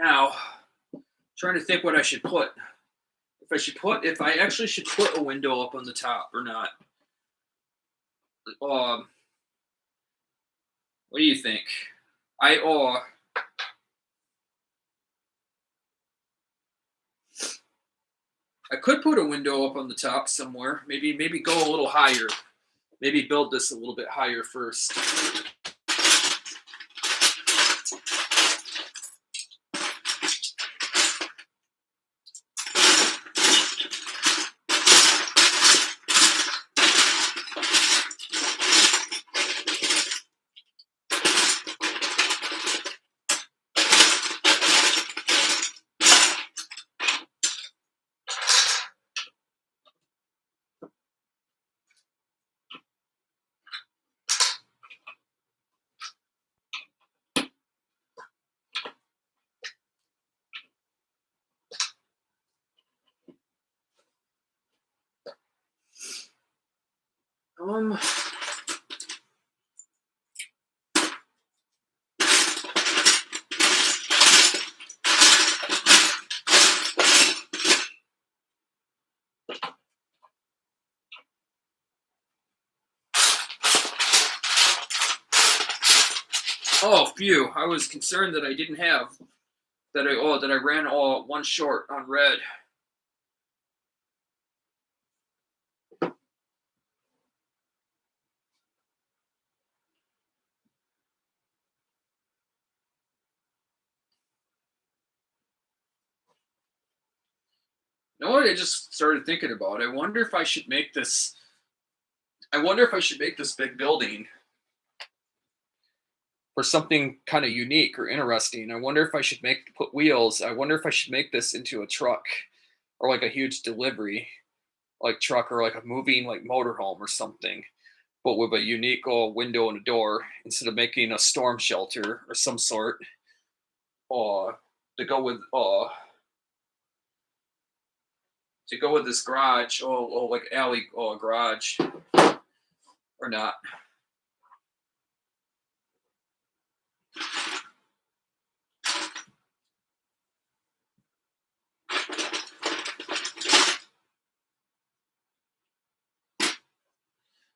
Now, trying to think what I should put. If I actually should put a window up on the top or not. Um, what do you think? I I could put a window up on the top somewhere. Maybe go a little higher. Maybe build this a little bit higher first. Um, oh, phew! I was concerned that I didn't have that I ran all one short on red. You know what? I just started thinking about. I wonder if I should make this. I wonder if I should make this big building for something kind of unique or interesting. I wonder if I should put wheels. I wonder if I should make this into a truck or like a huge delivery like truck or like a moving like motorhome or something, but with a unique window and a door instead of making a storm shelter or some sort. Uh, to go with this garage like alley garage or not.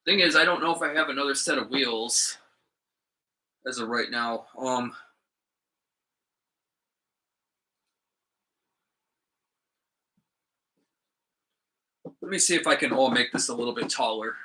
Thing is, I don't know if I have another set of wheels as of right now. Let me see if I can make this a little bit taller.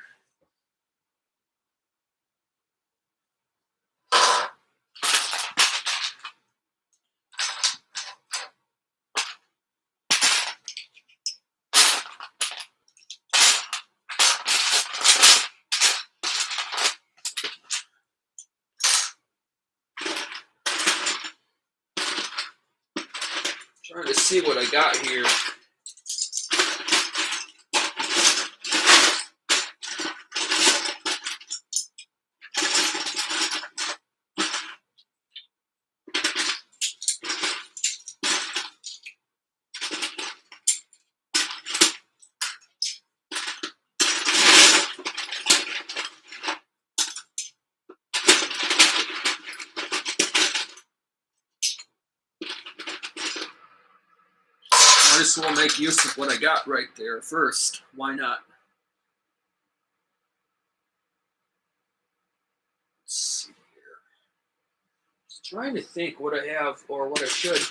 Trying to see what I got here. Might as well make use of what I got right there first. Why not? Let's see here. Just trying to think what I have or what I should.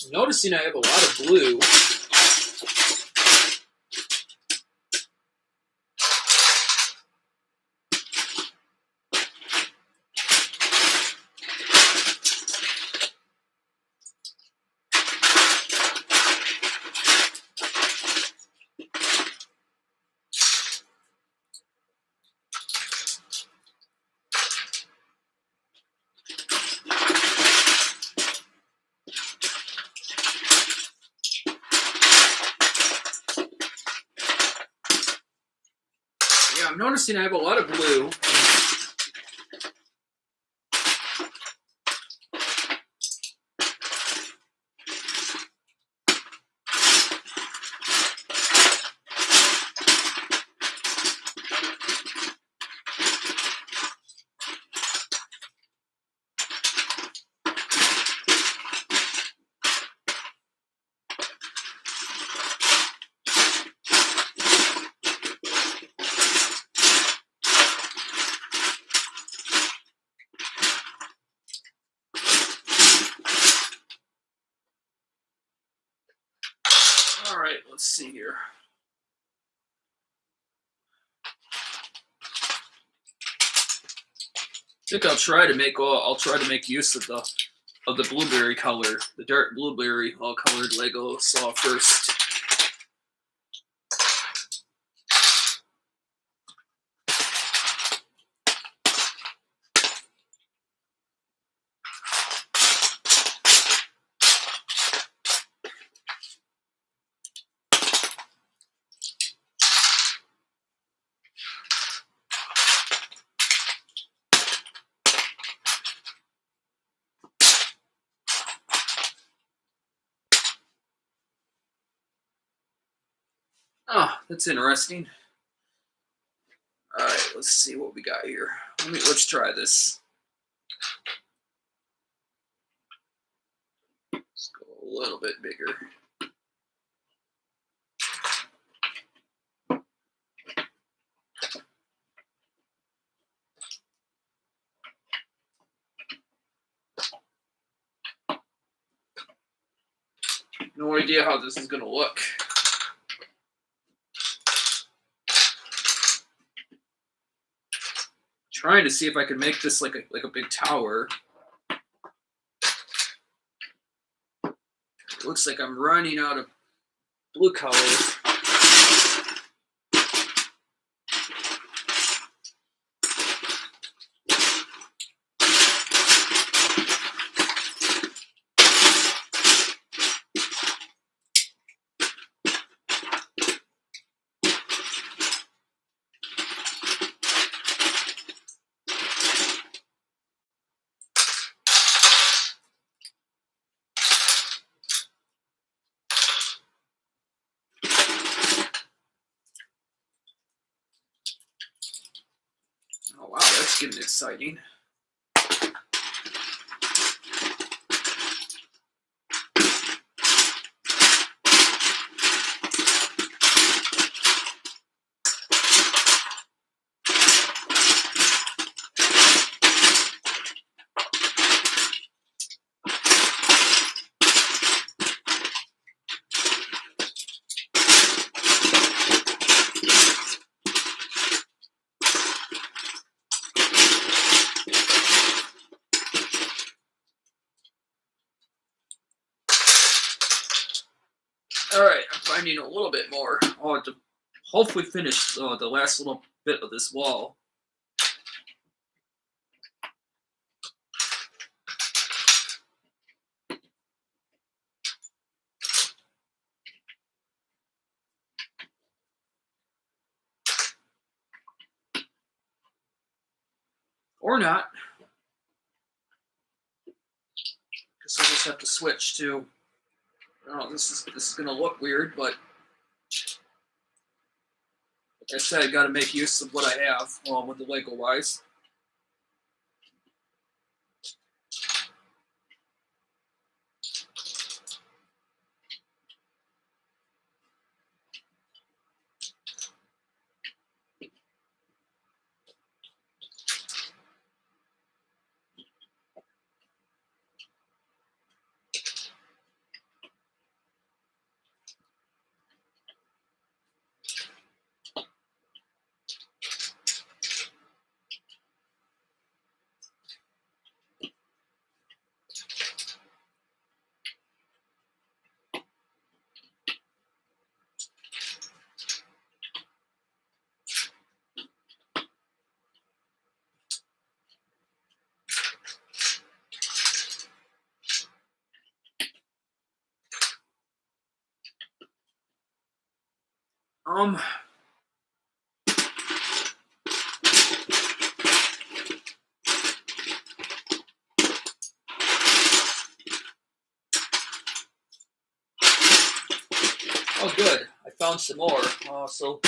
I'm noticing I have a lot of blue. Yeah, I'm noticing I have a lot of blue. All right, let's see here. I think I'll try to make use of the blueberry color, the dark blueberry colored Lego saw first. Oh, that's interesting. All right, let's see what we got here. Let's try this. Let's go a little bit bigger. No idea how this is gonna look. Trying to see if I can make this like a big tower. It looks like I'm running out of blue colors. It's getting exciting. All right, I'm finding a little bit more. Oh, to hopefully finish the last little bit of this wall. Or not. Guess I'll just have to switch to. Oh, this is gonna look weird, but like I said, I got to make use of what I have with the Lego wise. Oh, good. I found some more. So.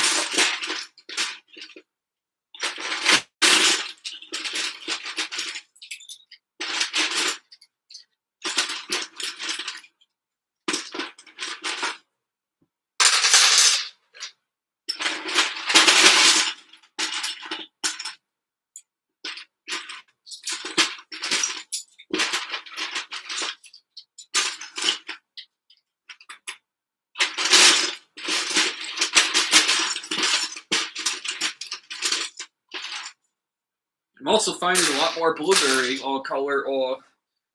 I'm also finding a lot more blueberry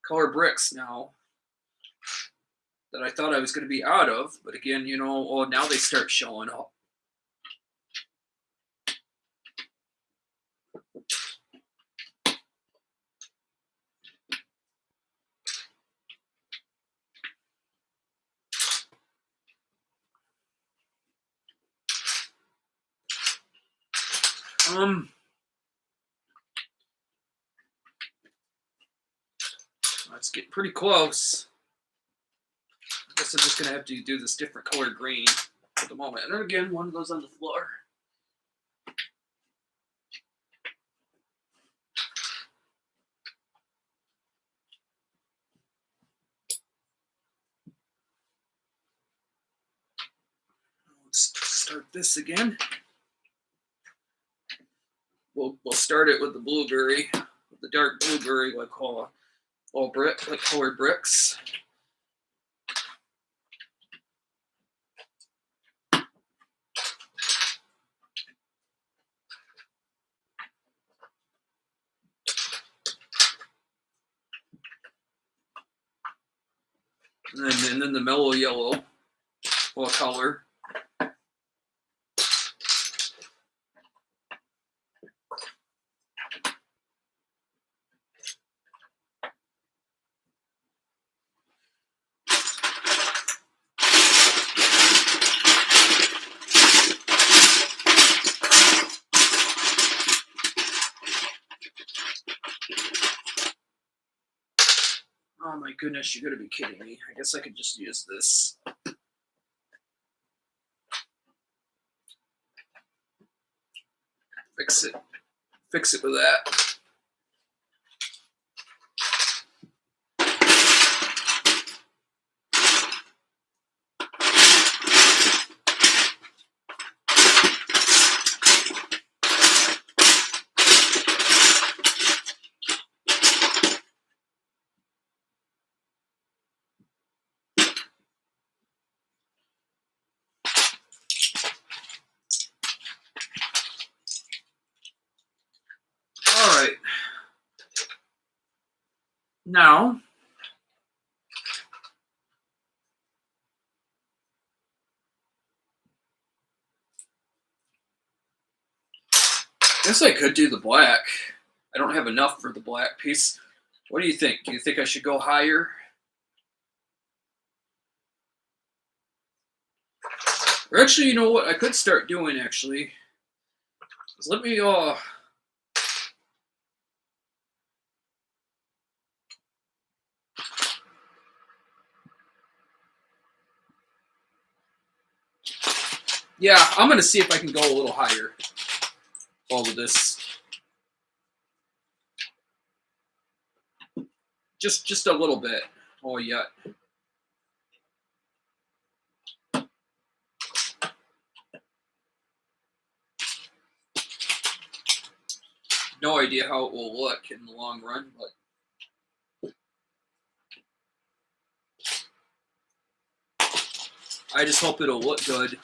color bricks now that I thought I was going to be out of. But again, now they start showing up. Let's get pretty close. I guess I'm just going to have to do this different color green for the moment. And then again, one of those on the floor. Let's start this again. We'll start it with the blueberry, the dark blueberry, like colored bricks. And then the mellow yellow color. Oh my goodness, you're gonna be kidding me. I guess I could just use this. fix it with that. All right. Now, I guess I could do the black. I don't have enough for the black piece. What do you think? Do you think I should go higher? Or actually, you know what I could start doing, actually? Is let me, yeah, I'm going to see if I can go a little higher. All of this. Just a little bit. Oh, yeah. No idea how it will look in the long run, but I just hope it'll look good.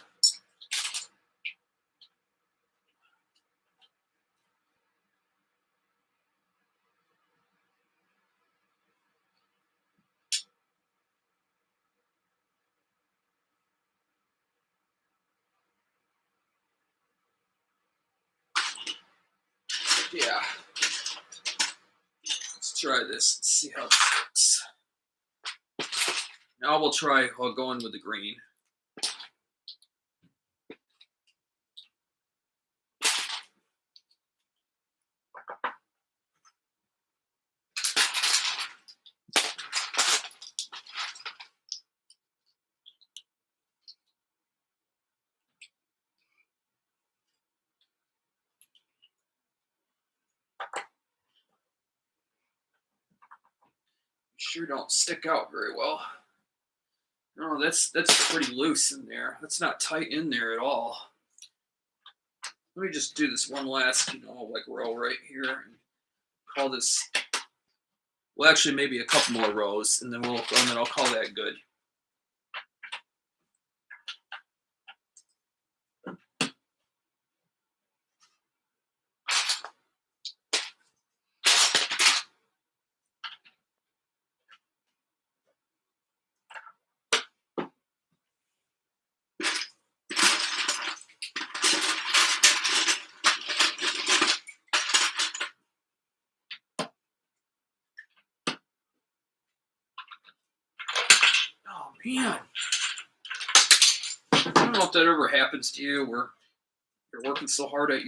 Yeah. Let's try this and see how it looks. Now we'll try going with the green. Sure don't stick out very well. No, that's pretty loose in there. That's not tight in there at all. Let me just do this one last, like row right here and call this. Well, actually, maybe a couple more rows, and then I'll call that good. Oh man, I don't know if that ever happens to you, where you're working so hard at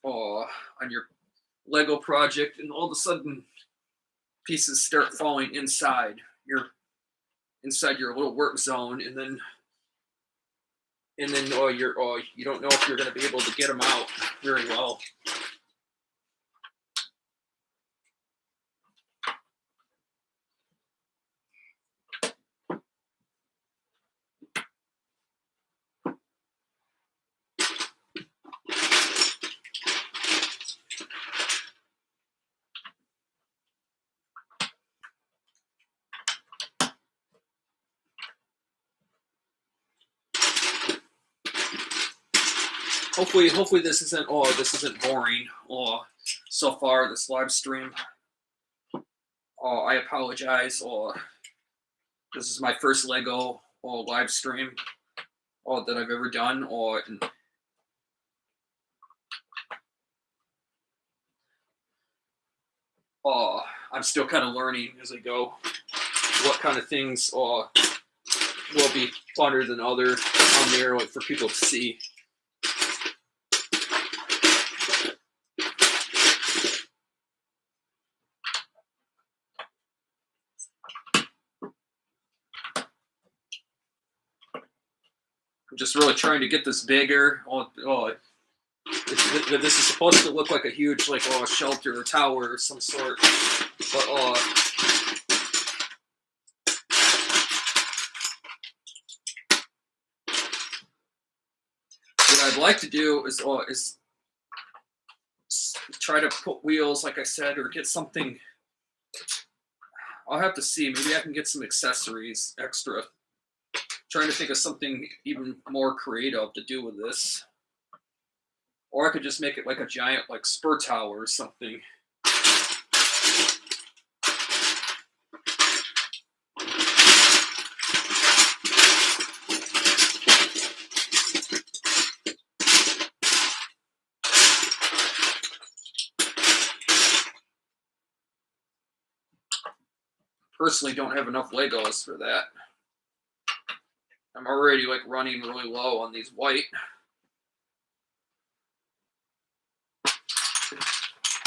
on your Lego project, and all of a sudden pieces start falling inside your little work zone, and then you don't know if you're going to be able to get them out very well. Hopefully this isn't boring. So far this live stream. I apologize. This is my first Lego live stream that I've ever done. I'm still kind of learning as I go what kind of things will be funner than others on there, like for people to see. I'm just really trying to get this bigger. It's this is supposed to look like a huge, like, shelter or tower or some sort. But what I'd like to do is try to put wheels, like I said, or get something. I'll have to see. Maybe I can get some accessories extra. Trying to think of something even more creative to do with this. Or I could just make it like a giant, like, spur tower or something. Personally, don't have enough Legos for that. I'm already, like, running really low on these white.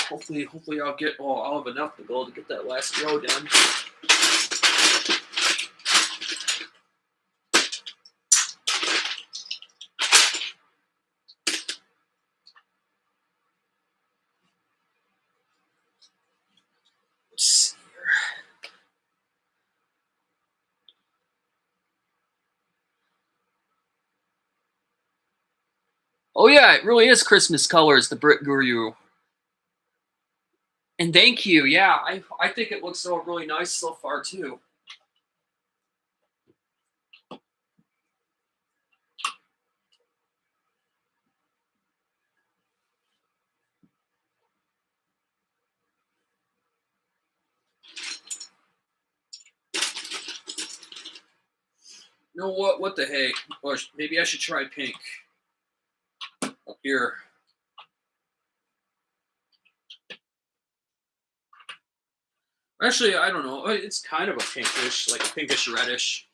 Hopefully I'll have enough to be able to get that last row done. Let's see here. Oh yeah, it really is Christmas colors, the Brit Guru. And thank you. Yeah, I think it looks really nice so far too. You know what? What the heck? Or maybe I should try pink up here. Actually, I don't know. It's kind of a pinkish, like a pinkish reddish.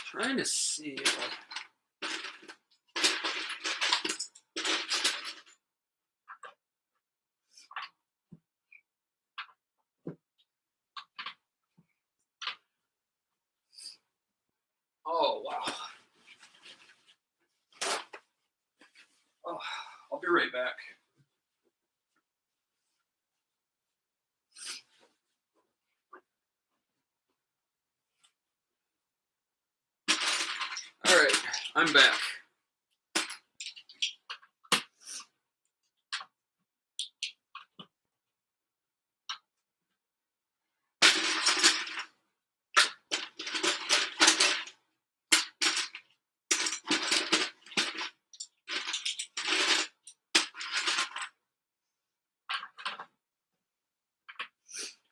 Trying to see. Oh wow. Oh, I'll be right back. All right, I'm back.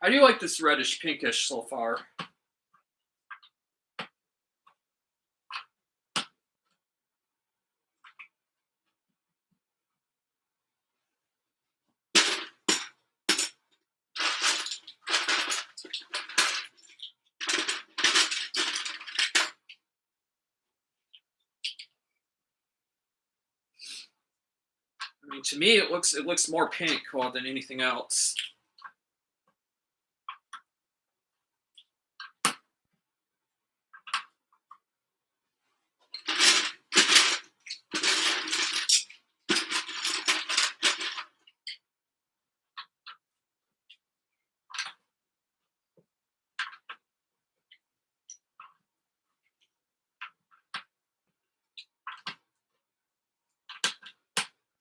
How do you like this reddish pinkish so far? I mean, to me, it looks more pink than anything else.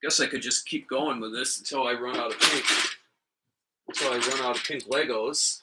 Guess I could just keep going with this until I run out of pink. Until I run out of pink Legos.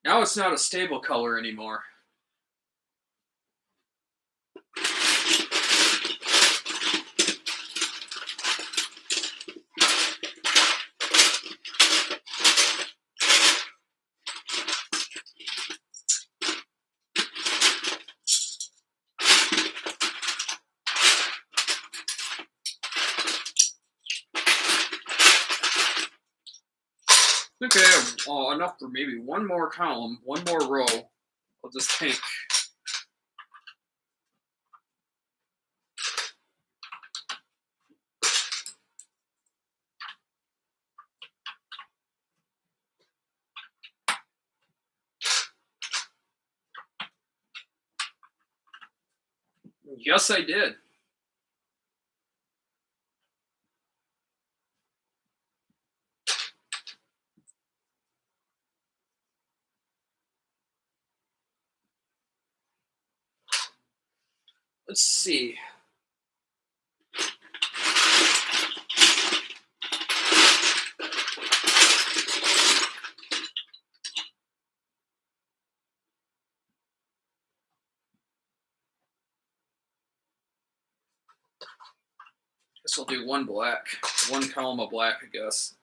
Now it's not a stable color anymore. Okay, enough for maybe one more column, one more row of this pink. Yes, I did. Let's see. Guess I'll do one black, one column of black, I guess.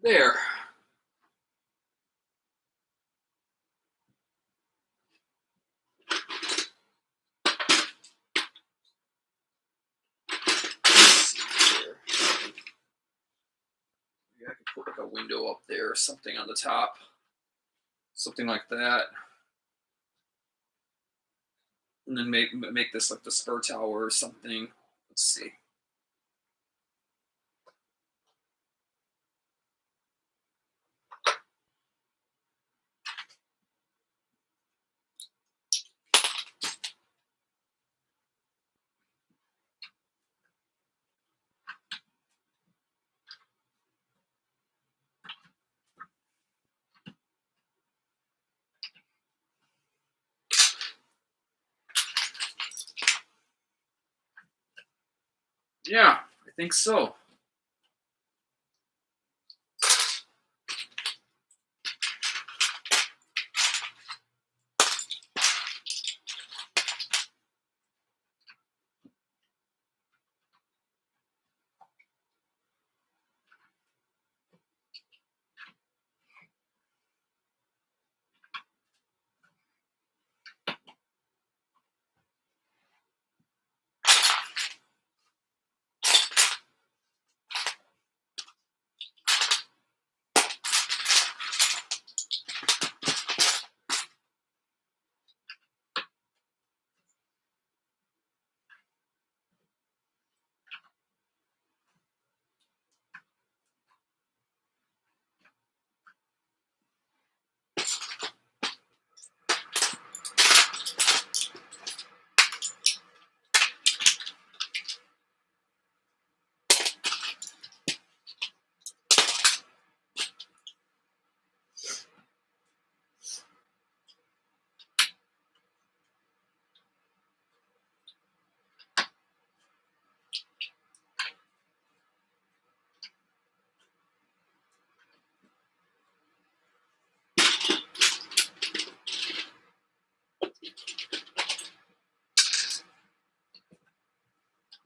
There. Yeah, I could put like a window up there or something on the top. Something like that. And then make this like the spur tower or something. Let's see. Yeah, I think so.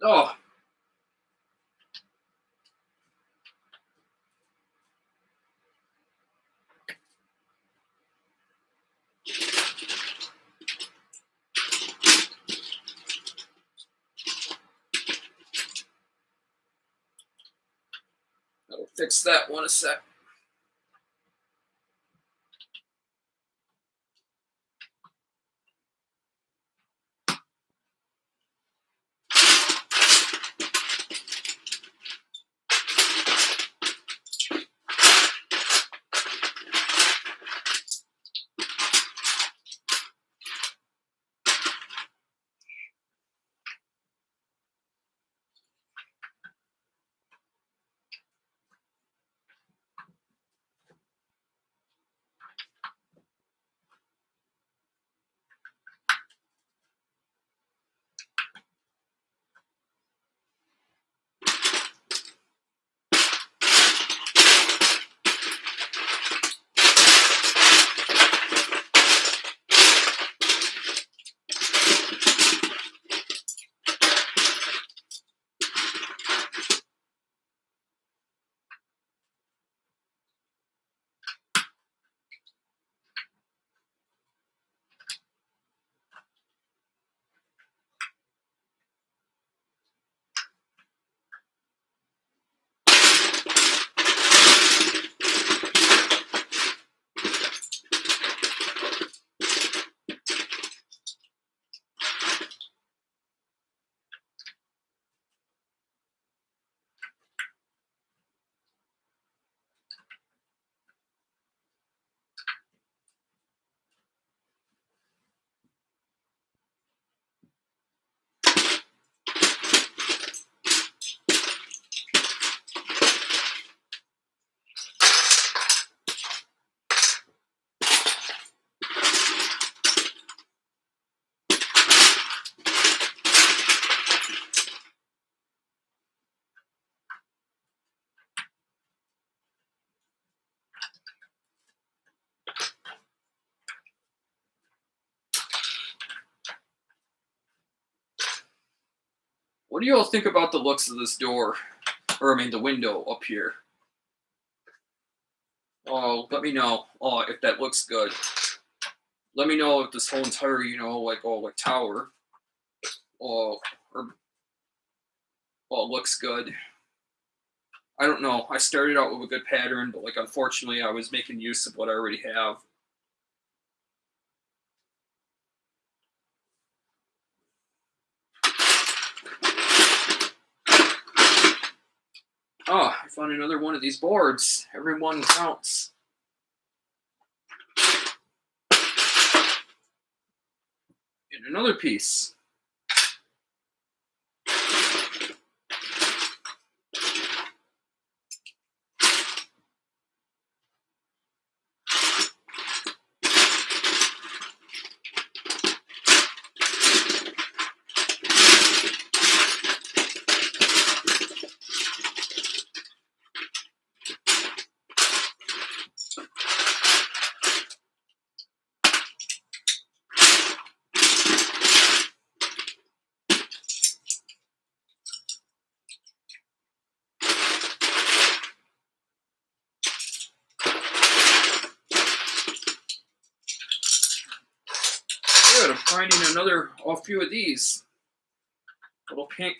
Oh, I'll fix that one a sec. What do you all think about the looks of this door? Or, I mean, the window up here. Oh, let me know if that looks good. Let me know if this whole entire, like tower, or looks good. I don't know. I started out with a good pattern, but like unfortunately, I was making use of what I already have. Oh, I found another one of these boards. Every one counts. And another piece. finding a few of these little pink.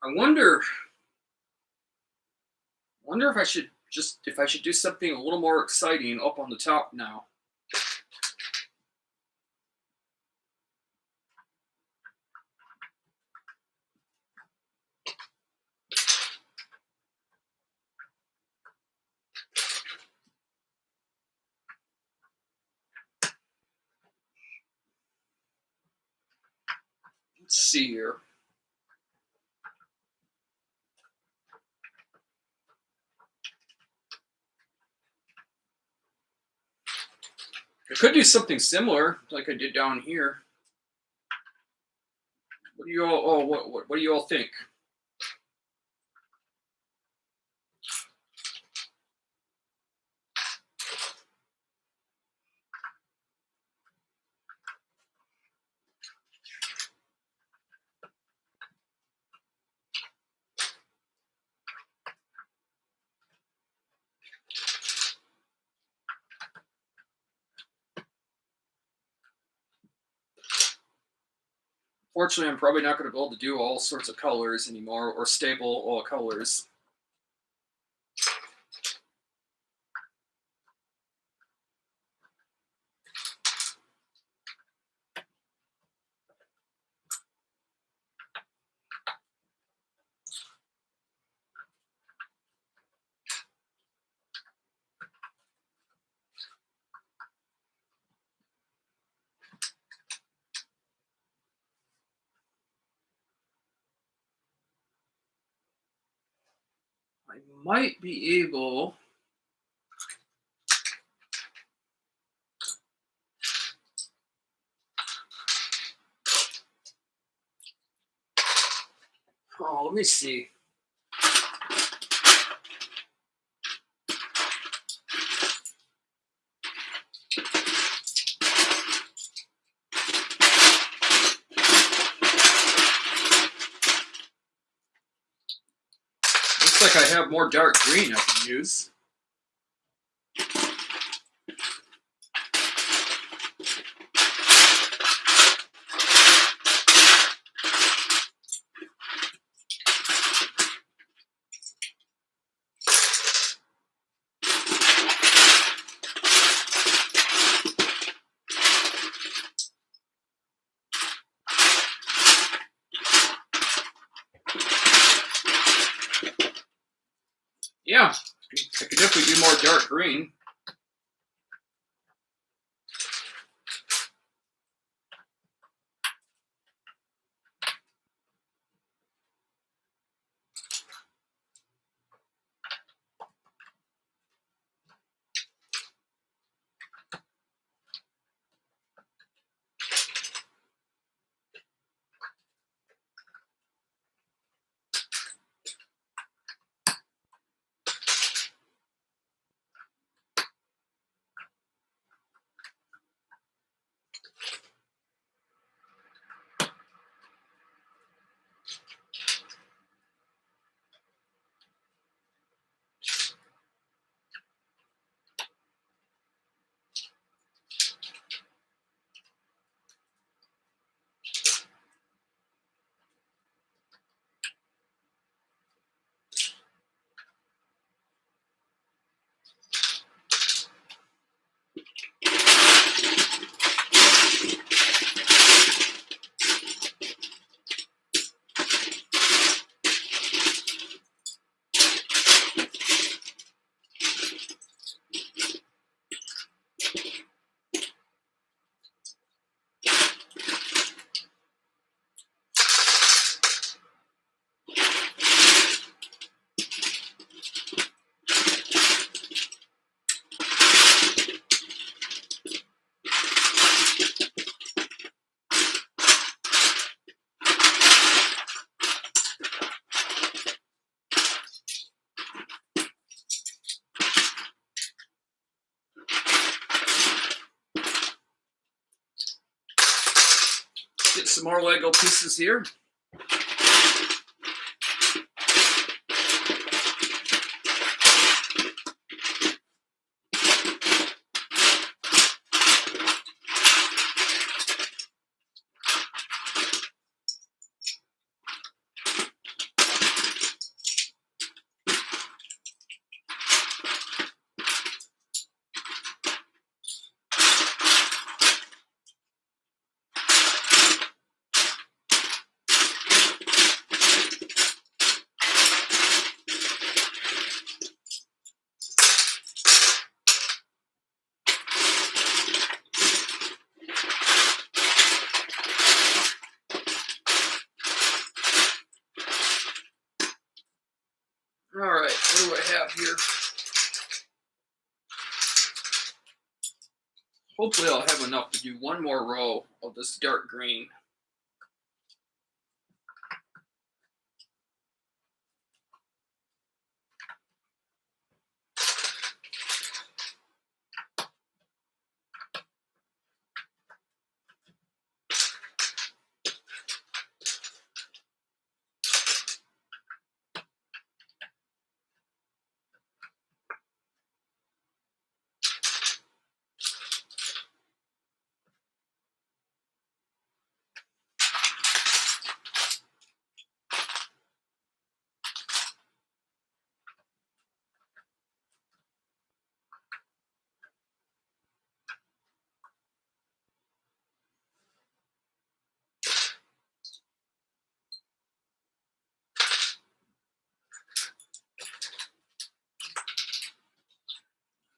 I wonder if I should do something a little more exciting up on the top now. Let's see here. I could do something similar, like I did down here. What do you all? Oh, what do you all think? Fortunately, I'm probably not going to be able to do all sorts of colors anymore, or stable colors. I might be able. Oh, let me see. Looks like I have more dark green I can use. Yeah, I could definitely do more dark green. some more Lego pieces here. All right, what do I have here? Hopefully I'll have enough to do one more row of this dark green.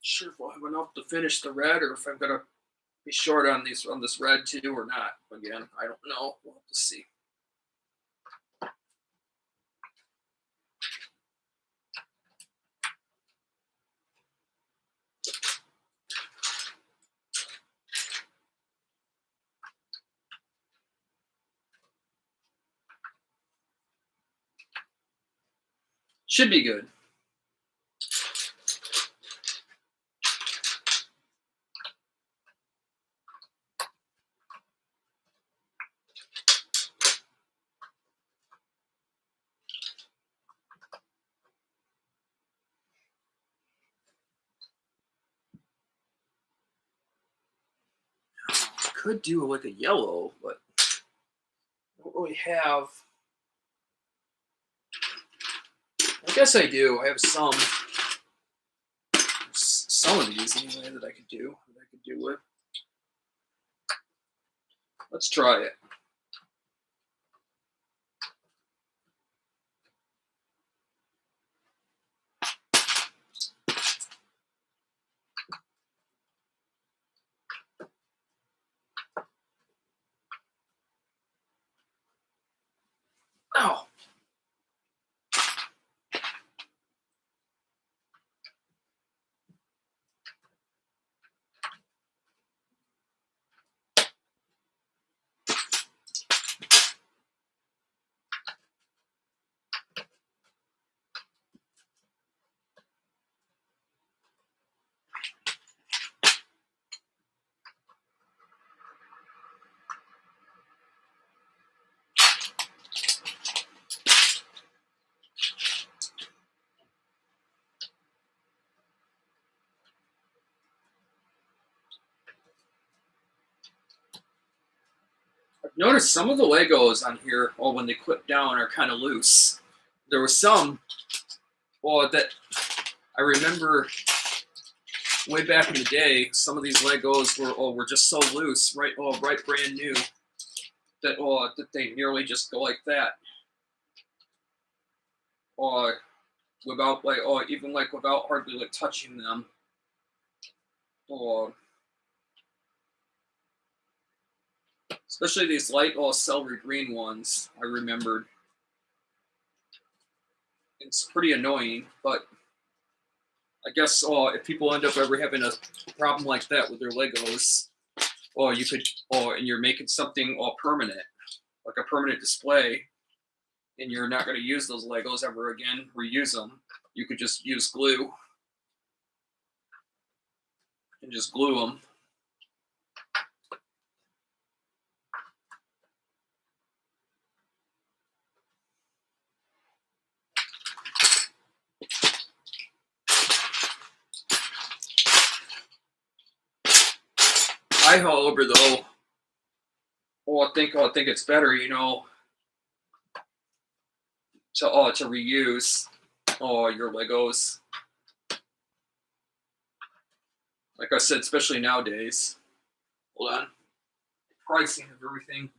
Sure if I'll have enough to finish the red, or if I'm gonna be short on this red too or not. Again, I don't know. We'll have to see. Should be good. Could do like a yellow, but I don't really have. I guess I do. I have some of these anyway that I could do with. Let's try it. Oh. I've noticed some of the Legos on here, when they clip down, are kind of loose. There was some, that I remember way back in the day. Some of these Legos were just so loose, right brand new, that they nearly just go like that, without without hardly touching them, especially these light celery green ones. I remembered. It's pretty annoying, but I guess if people end up ever having a problem like that with their Legos, you could, and you're making something permanent, like a permanent display, and you're not going to use those Legos ever again, reuse them, you could just use glue and just glue them. however, though, I think it's better, you know, to reuse your Legos. Like I said, especially nowadays. Hold on. Pricing of everything.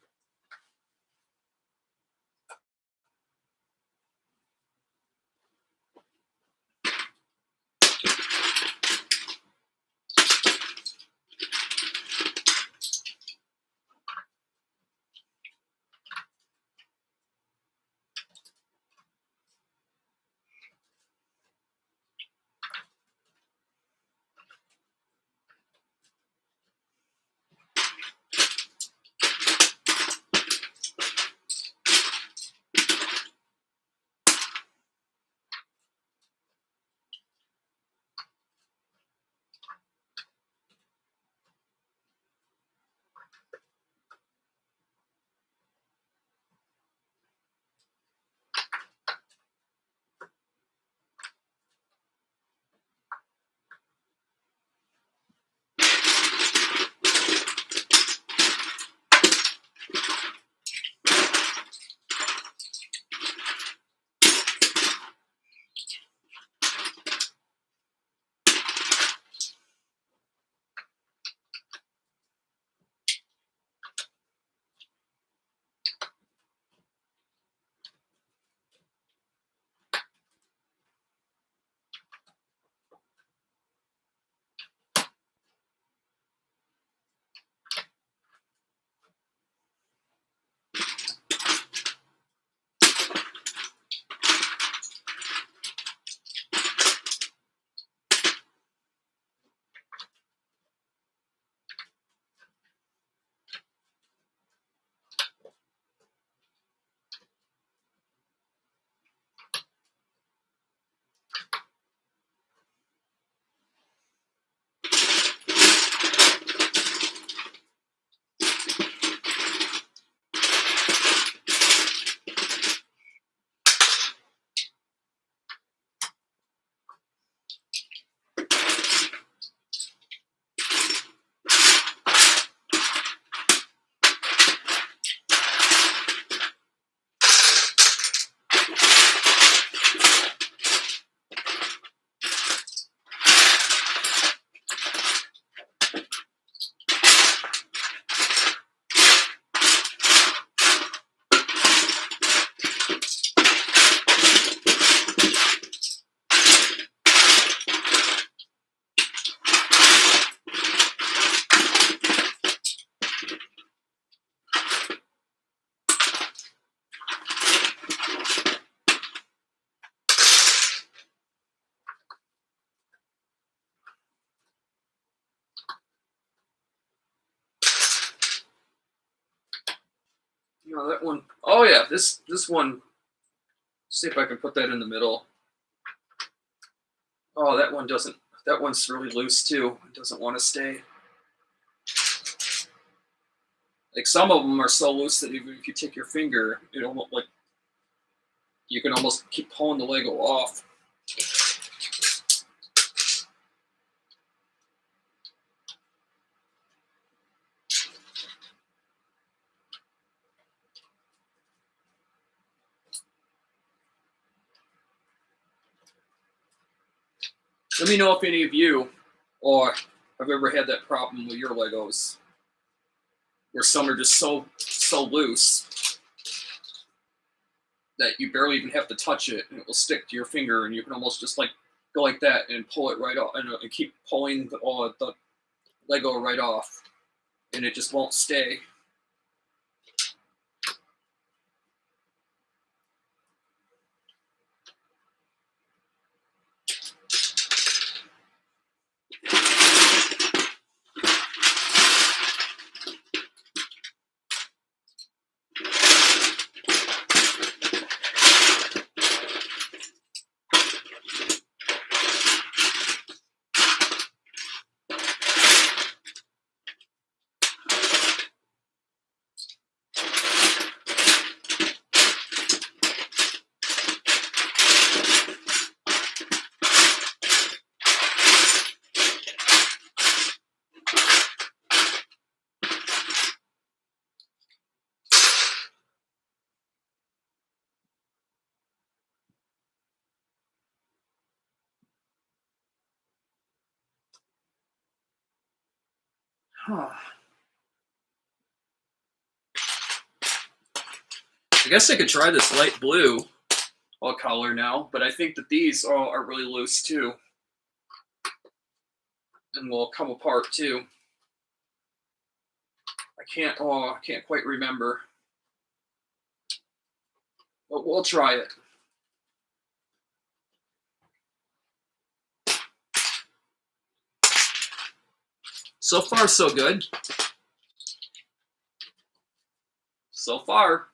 You know, that one. Oh yeah, this one. See if I can put that in the middle. Oh, that one doesn't. That one's really loose too. It doesn't want to stay. Like some of them are so loose that even if you take your finger, it almost like you can almost keep pulling the Lego off. Let me know if any of you or have ever had that problem with your Legos, where some are just so loose that you barely even have to touch it, and it will stick to your finger, and you can almost just like go like that and pull it right off, and keep pulling the Lego right off, and it just won't stay. Huh. I guess I could try this light blue color now, but I think that these are really loose too, and will come apart too. I can't quite remember, but we'll try it. So far, so good. So far.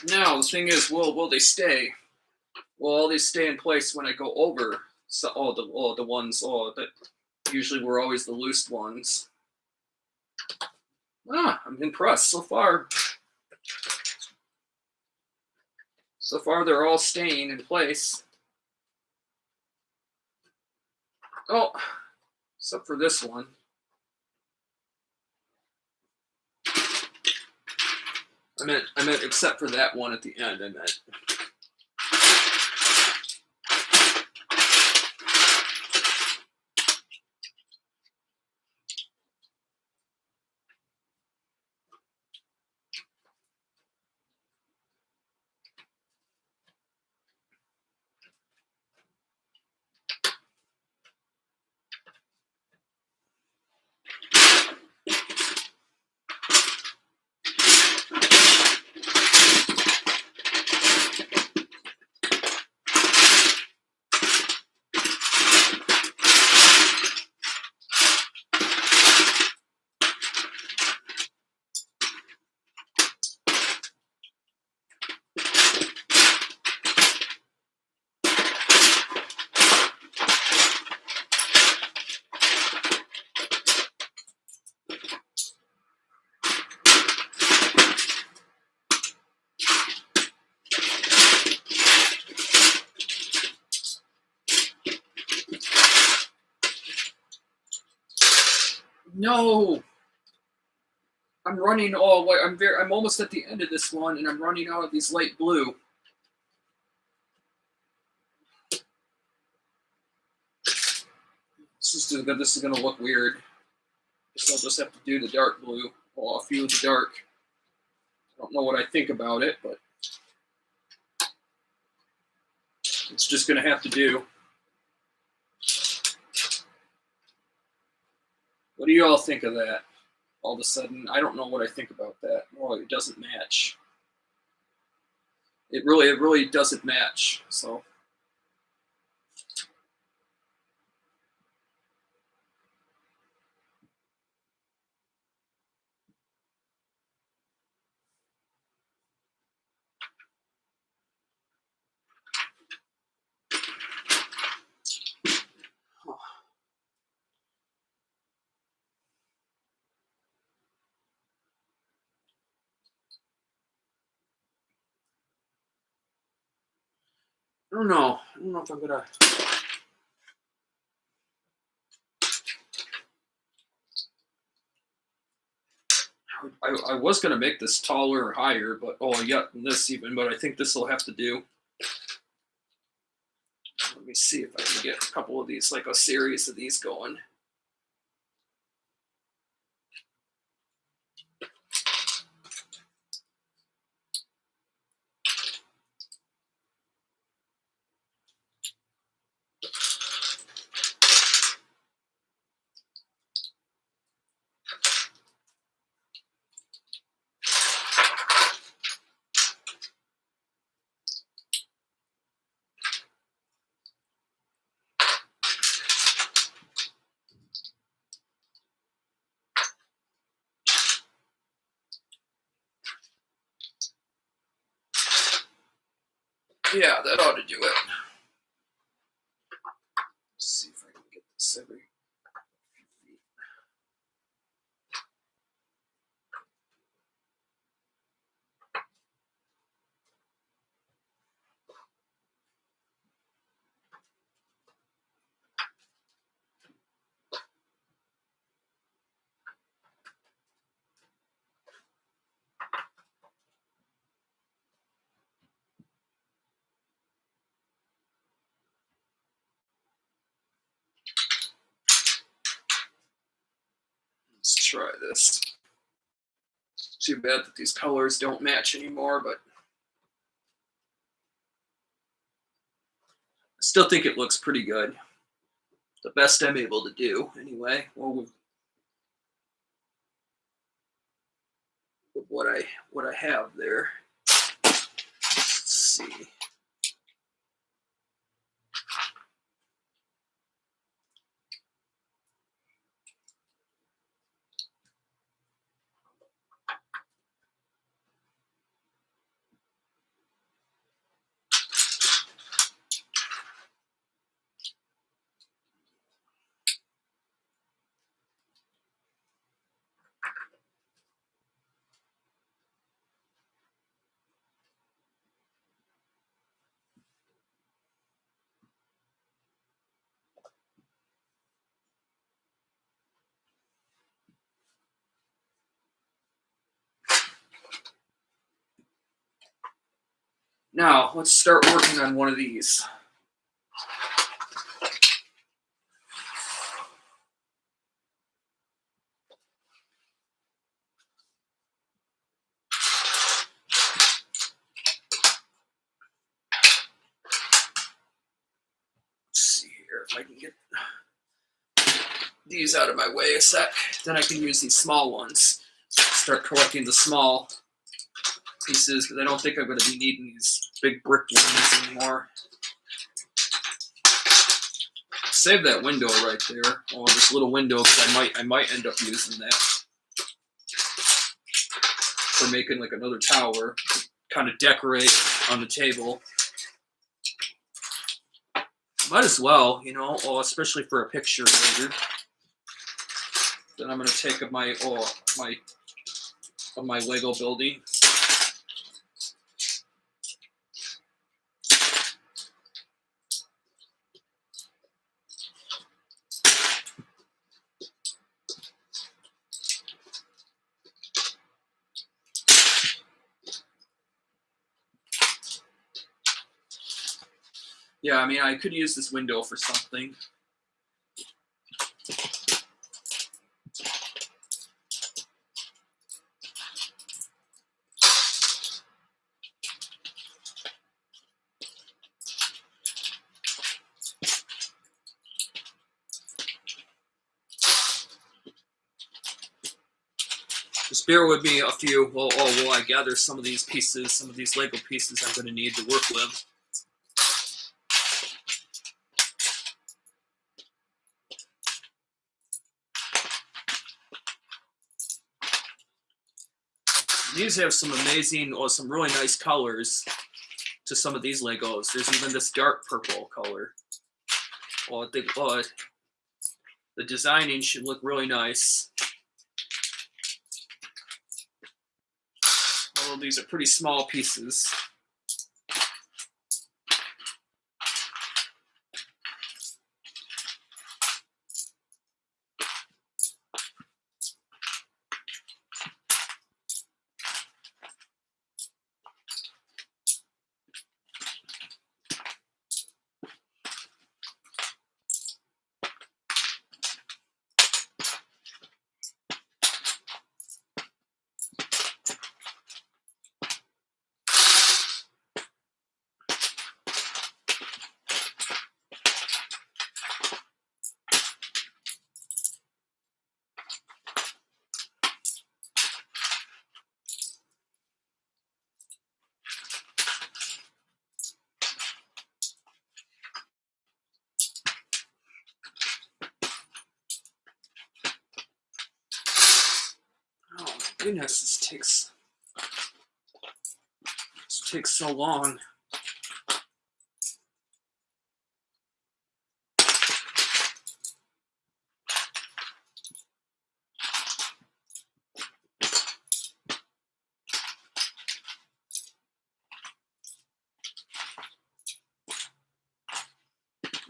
Now the thing is, will they stay? Will they stay in place when I go over? So the ones that usually were always the loose ones. I'm impressed so far. So far, they're all staying in place. Oh, except for this one. I meant except for that one at the end. I meant. No, I'm running all way. I'm almost at the end of this one, and I'm running out of these light blue. This is gonna look weird. So I'll just have to do the dark blue. Well, a few of the dark. I don't know what I think about it, but it's just gonna have to do. What do you all think of that? All of a sudden, I don't know what I think about that. Oh, it doesn't match. It really doesn't match. So. I don't know. I don't know if I'm gonna. I was gonna make this taller or higher, but yeah, this even. But I think this will have to do. Let me see if I can get a couple of these, like a series of these going. Yeah, that ought to do it. Let's see if I can get this every feet. Let's try this. It's too bad that these colors don't match anymore, but I still think it looks pretty good. The best I'm able to do, anyway. Well, with what I have there. Let's see. Now, let's start working on one of these. Let's see here if I can get these out of my way a sec. Then I can use these small ones. Start collecting the small pieces, because I don't think I'm going to be needing these big brick ones anymore. Save that window right there, or this little window, because I might end up using that for making like another tower, kind of decorate on the table. Might as well, you know, especially for a picture later. Then I'm going to take up my Lego building. Yeah, I mean, I could use this window for something. Just bear with me a few while I gather some of these pieces, some of these Lego pieces I'm going to need to work with. These have some amazing, or some really nice colors to some of these Legos. There's even this dark purple color. The designing should look really nice. Although these are pretty small pieces. Oh my goodness, this takes so long.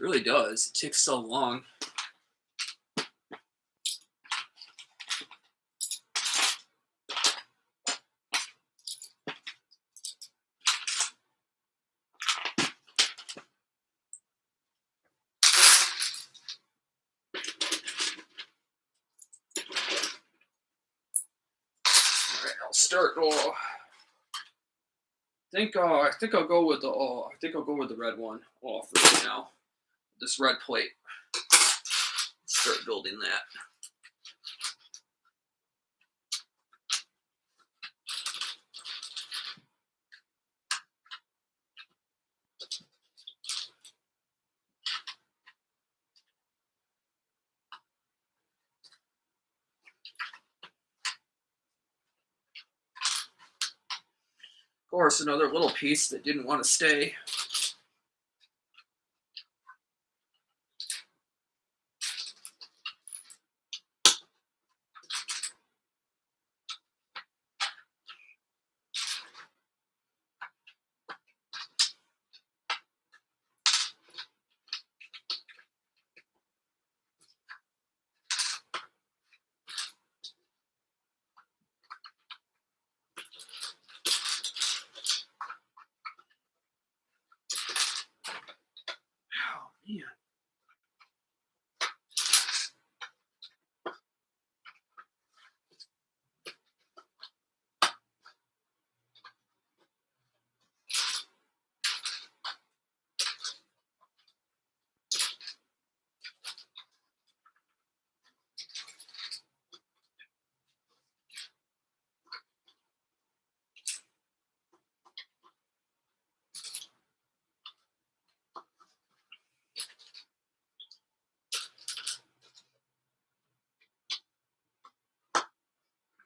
really does. It takes so long. Alright, I'll start. I think I'll go with the red one for right now. This red plate. Start building that. Of course, another little piece that didn't want to stay. Oh, man.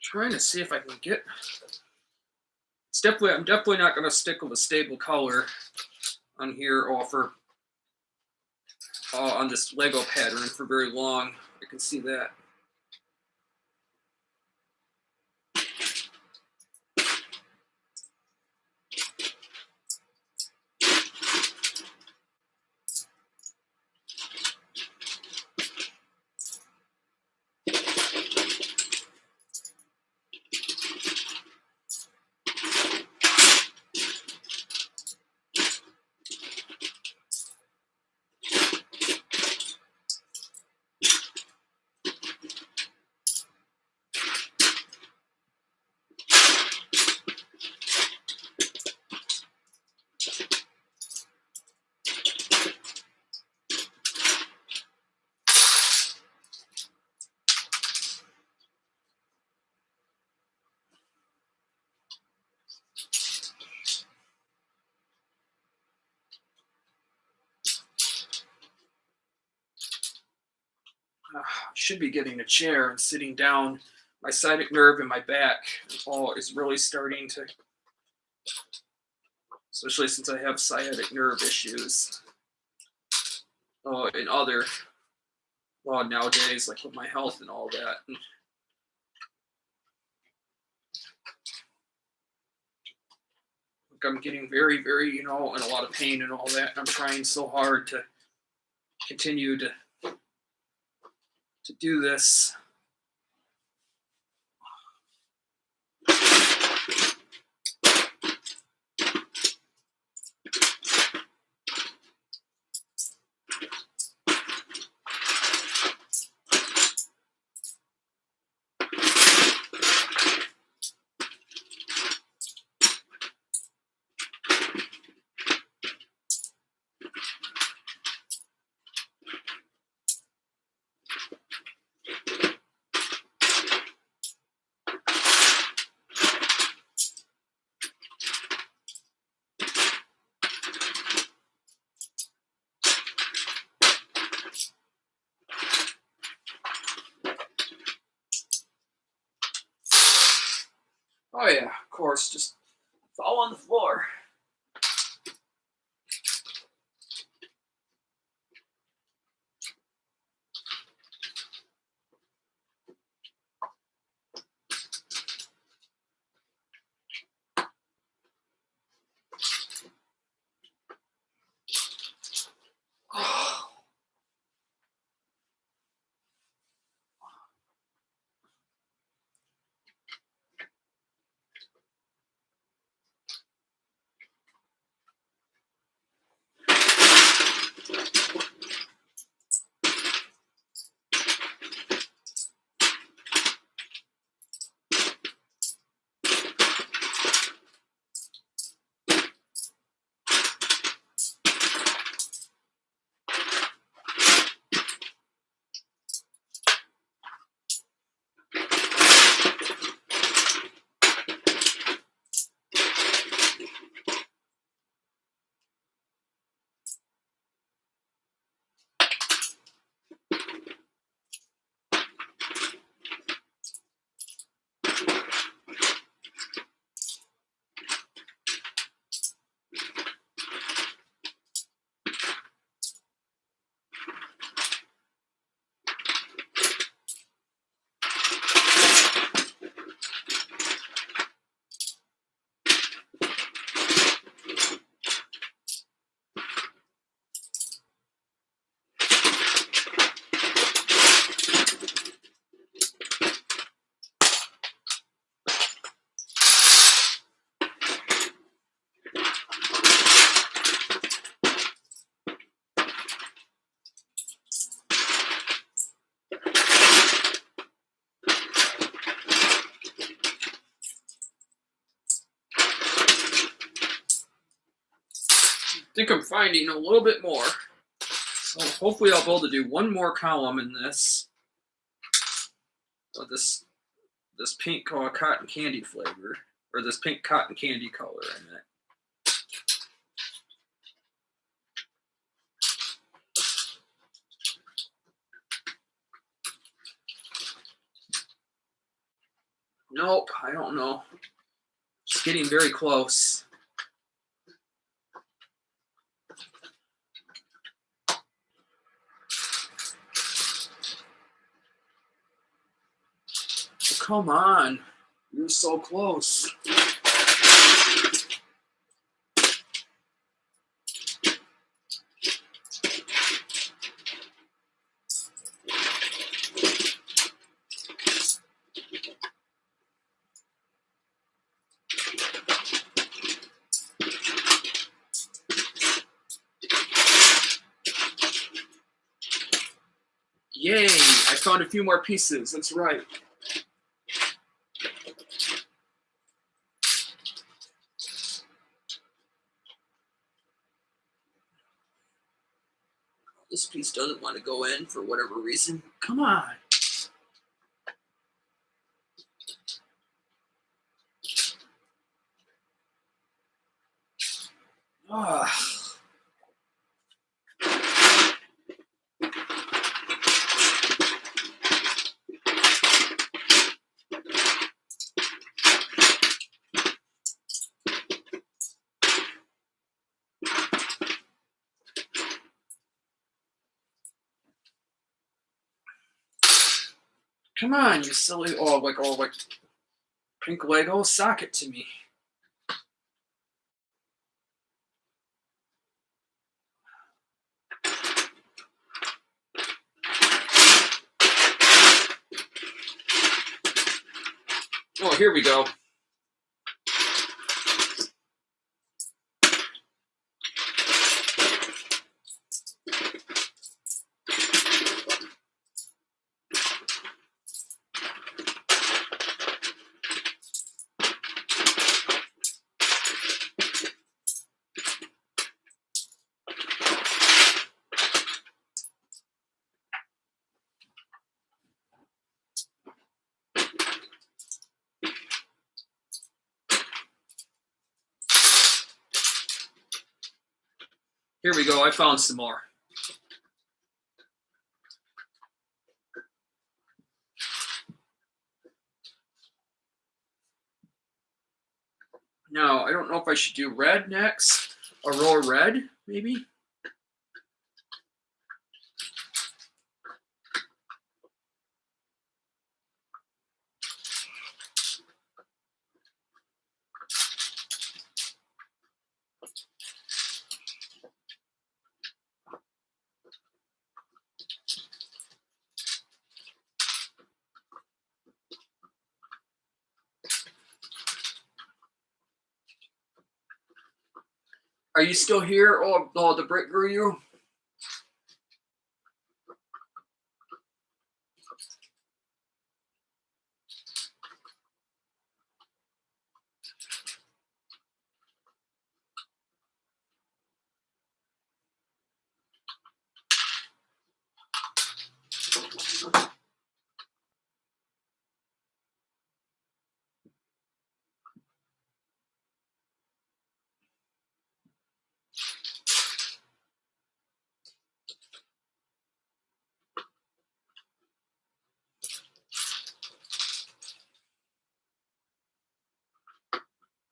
Trying to see if I can get. I'm definitely not going to stick with a stable color on here on this Lego pattern for very long. I can see that. Should be getting a chair and sitting down. My sciatic nerve in my back is really starting to, especially since I have sciatic nerve issues. And other, nowadays, like with my health and all that. I'm getting very, very, in a lot of pain and all that. And I'm trying so hard to continue to do this. Oh yeah, of course, just fall on the floor. think I'm finding a little bit more. So hopefully I'll be able to do one more column in this. This pink cotton candy flavor, or this pink cotton candy color in it. Nope, I don't know. It's getting very close. Come on. You're so close. Yay! I found a few more pieces. That's right. This piece doesn't want to go in for whatever reason. Come on. Ah. Come on, you silly like pink Lego, sock it to me. Oh, here we go. Here we go. I found some more. Now, I don't know if I should do red next. A row of red, maybe? Are you still here? Oh, the brick grew you?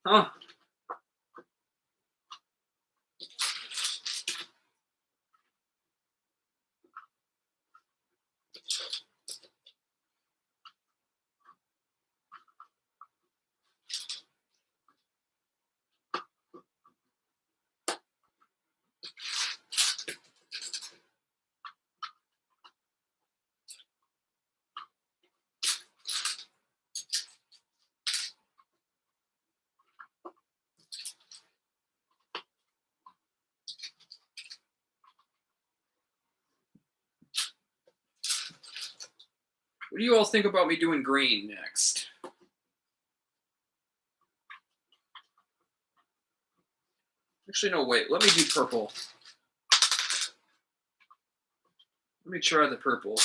Huh? What do you all think about me doing green next? Actually, no, wait. Let me do purple. Let me try the purple.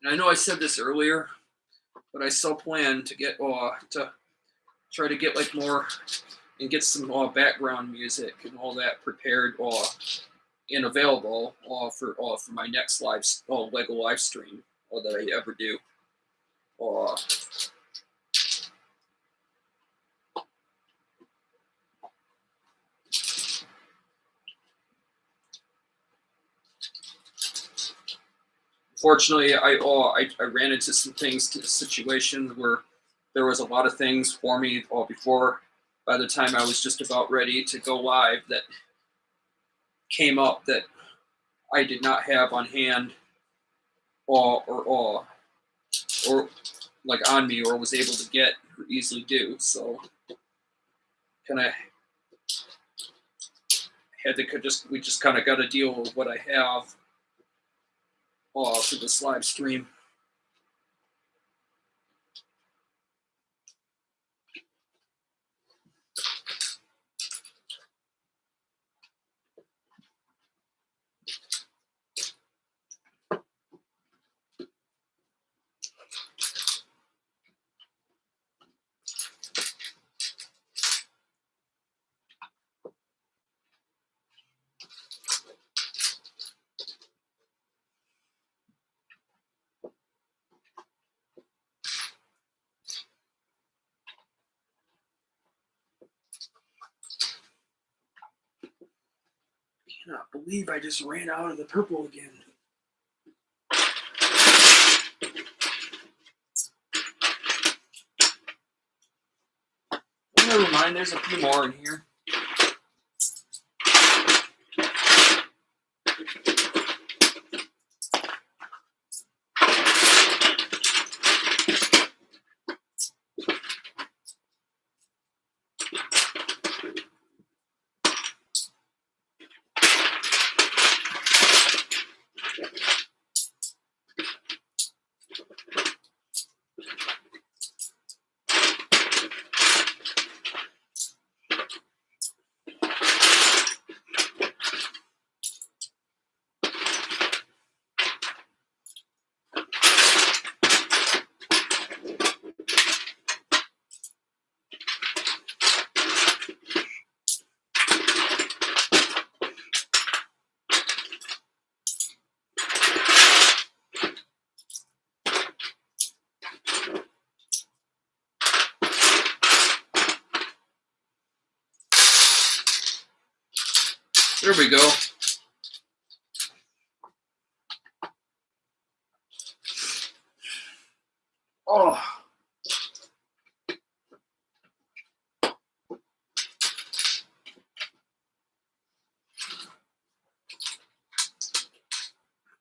And I know I said this earlier, but I still plan to get to try to get like more and get some background music and all that prepared and available for my next Lego live stream that I ever do. Uh, Fortunately, I ran into some situations where there was a lot of things for me before. By the time I was just about ready to go live, that came up that I did not have on hand, or like on me, or was able to get or easily do. So kind of had to we just kind of got to deal with what I have for this live stream. I cannot believe I just ran out of the purple again. Oh, never mind, there's a few more in here. There we go. Oh. I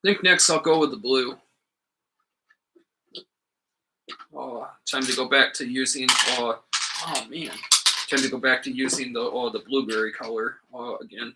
think next I'll go with the blue. Time to go back to using. Oh man, time to go back to using the blueberry color again.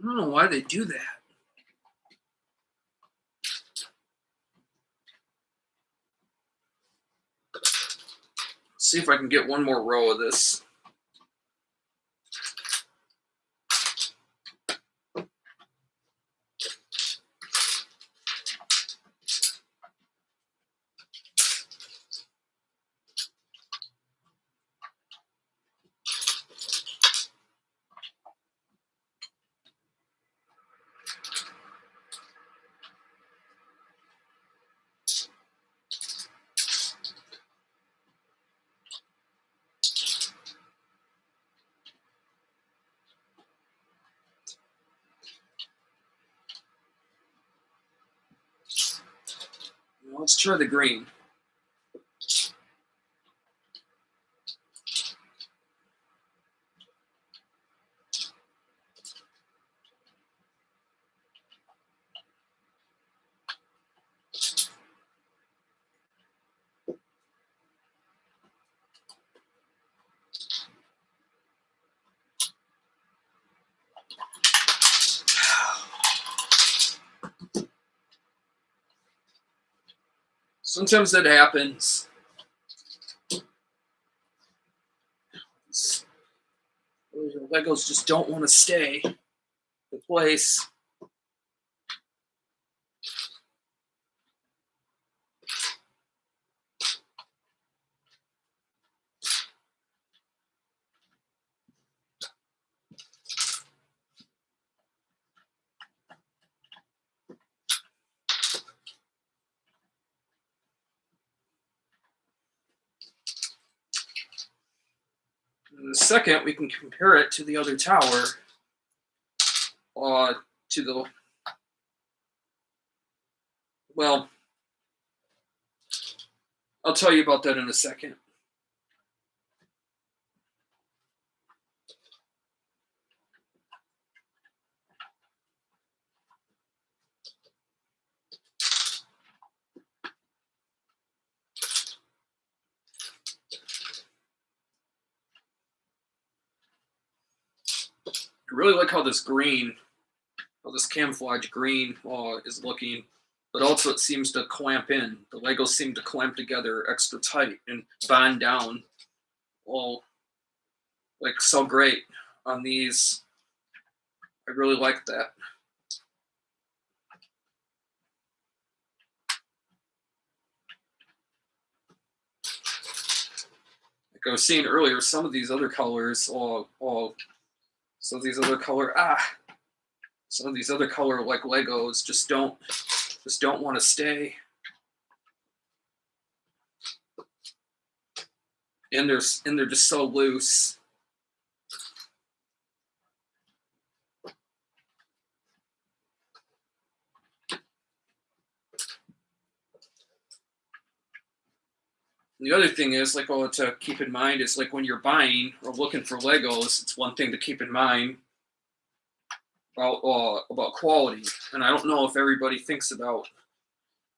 I don't know why they do that. See if I can get one more row of this. Let's try the green. Sometimes that happens. The Legos just don't want to stay in place. In a second, we can compare it to the other tower. To the, well, I'll tell you about that in a second. I really like how this green, how this camouflage green is looking, but also it seems to clamp in. The Legos seem to clamp together extra tight and bond down. Well, like so great on these. I really like that. Like I was saying earlier, some of these other colors, some of these other color like Legos just don't want to stay. And they're just so loose. And the other thing is, like, to keep in mind is, like, when you're buying or looking for Legos, it's one thing to keep in mind about quality. And I don't know if everybody thinks about.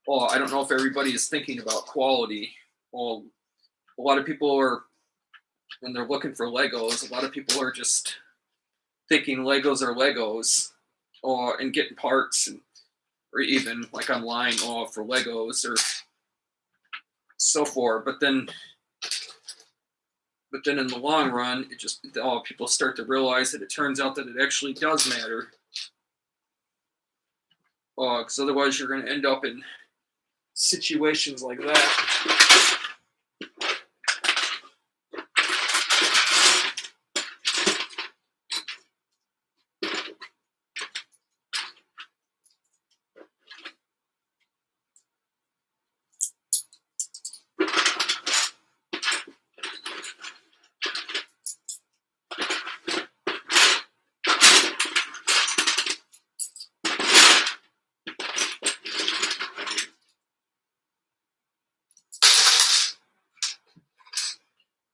I don't know if everybody is thinking about quality. Well, a lot of people are, when they're looking for Legos, a lot of people are just thinking Legos are Legos, and getting parts, or even like online, for Legos or so forth. But then in the long run, it just people start to realize that it turns out that it actually does matter. Because otherwise you're going to end up in situations like that.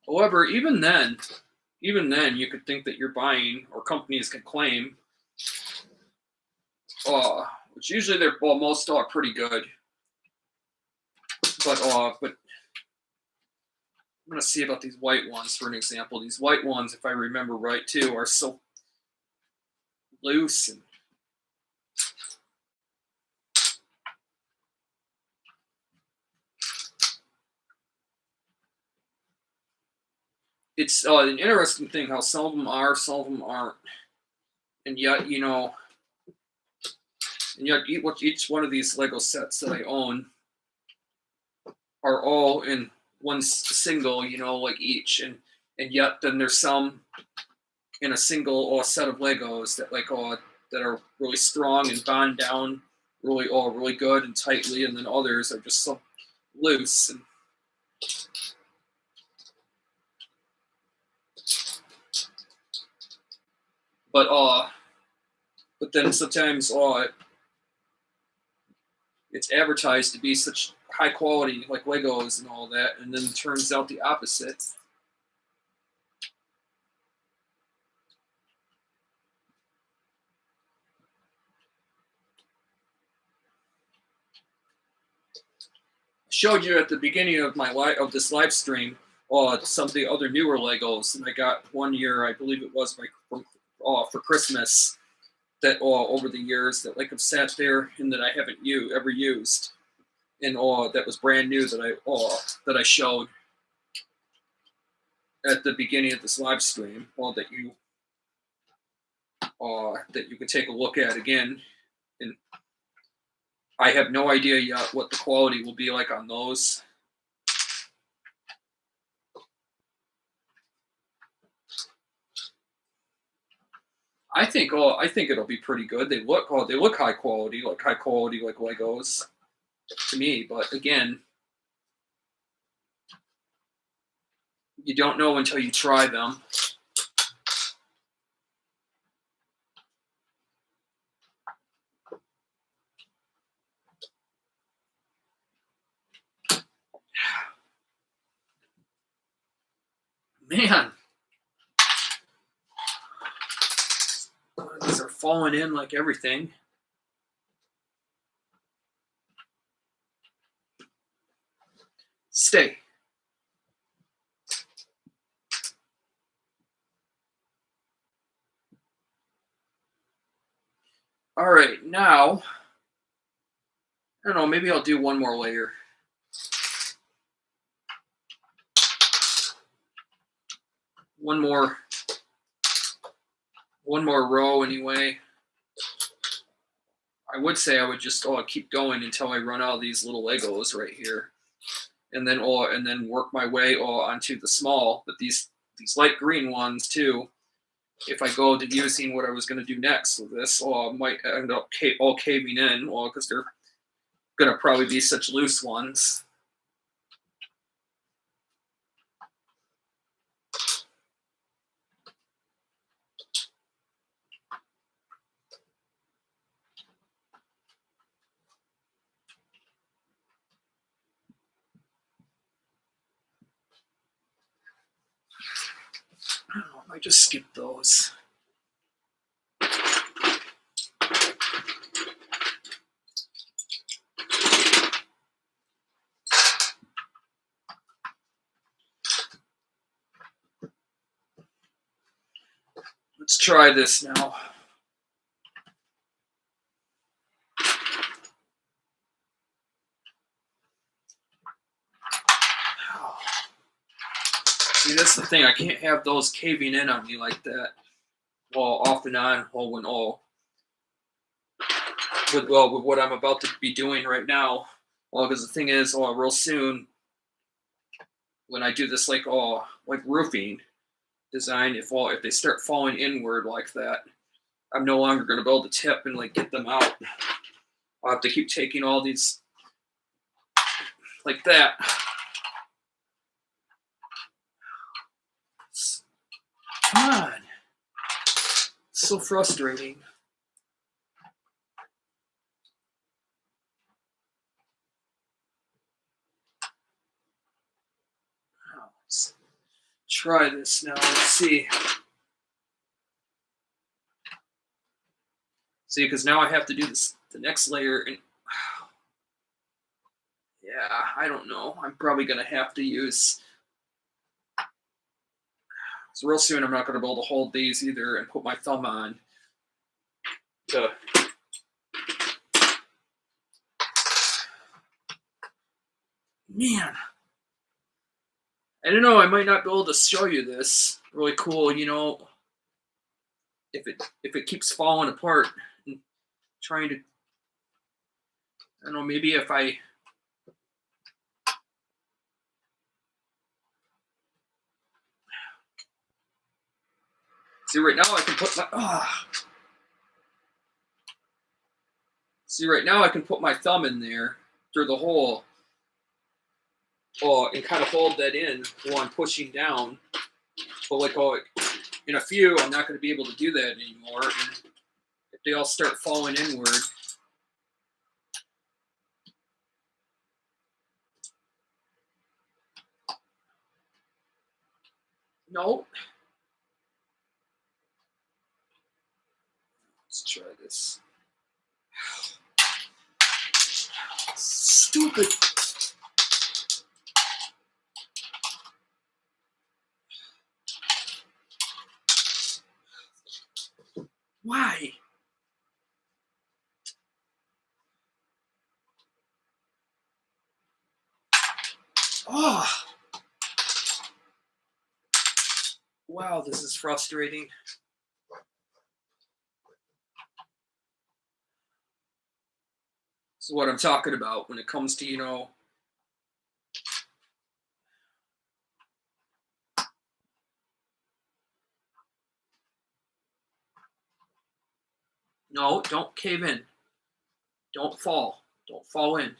However, even then, you could think that you're buying, or companies can claim, which usually most are pretty good. But I'm gonna see about these white ones for an example. These white ones, if I remember right, too, are so loose. And it's an interesting thing how some of them are, some of them aren't. And yet, you know, and yet each one of these Lego sets that I own are all in one single, you know, like each. And yet then there's some in a single or set of Legos that like that are really strong and bond down really good and tightly, and then others are just so loose. And but then sometimes it's advertised to be such high quality like Legos and all that, and then it turns out the opposite. Showed you at the beginning of this live stream some of the other newer Legos, and I got one year, I believe it was for Christmas, that over the years that like have sat there and that I haven't ever used, and that was brand new that I showed at the beginning of this live stream, that you could take a look at again. And I have no idea yet what the quality will be like on those. I think it'll be pretty good. They look high quality like Legos to me, but again, you don't know until you try them. Man, these are falling in like everything. Stay. All right, now, I don't know, maybe I'll do one more layer. One more row anyway. I would say I would just keep going until I run out of these little Legos right here, and then work my way onto the small. But these light green ones too, if I go to using what I was going to do next with this, might end up all caving in, because they're going to probably be such loose ones. I don't know, I might just skip those. Let's try this now. See, that's the thing. I can't have those caving in on me like that. Off and on, with what I'm about to be doing right now. Because the thing is, real soon, when I do this like roofing design, if they start falling inward like that, I'm no longer going to be able to tip and like get them out. I'll have to keep taking all these like that. Come on. It's so frustrating. Let's try this now. Let's see. See, because now I have to do the next layer, and yeah, I don't know. I'm probably going to have to use. So real soon, I'm not going to be able to hold these either and put my thumb on. to man. I don't know, I might not be able to show you this. Really cool, you know, if it keeps falling apart and trying to, I don't know, maybe if I see right now I can put my see right now I can put my thumb in there through the hole and kind of hold that in while I'm pushing down. But like in a few, I'm not going to be able to do that anymore. And if they all start falling inward, no. Let's try this. Stupid. Why? Oh. Wow, this is frustrating. This is what I'm talking about when it comes to, you know, no, don't cave in. Don't fall. Don't fall in.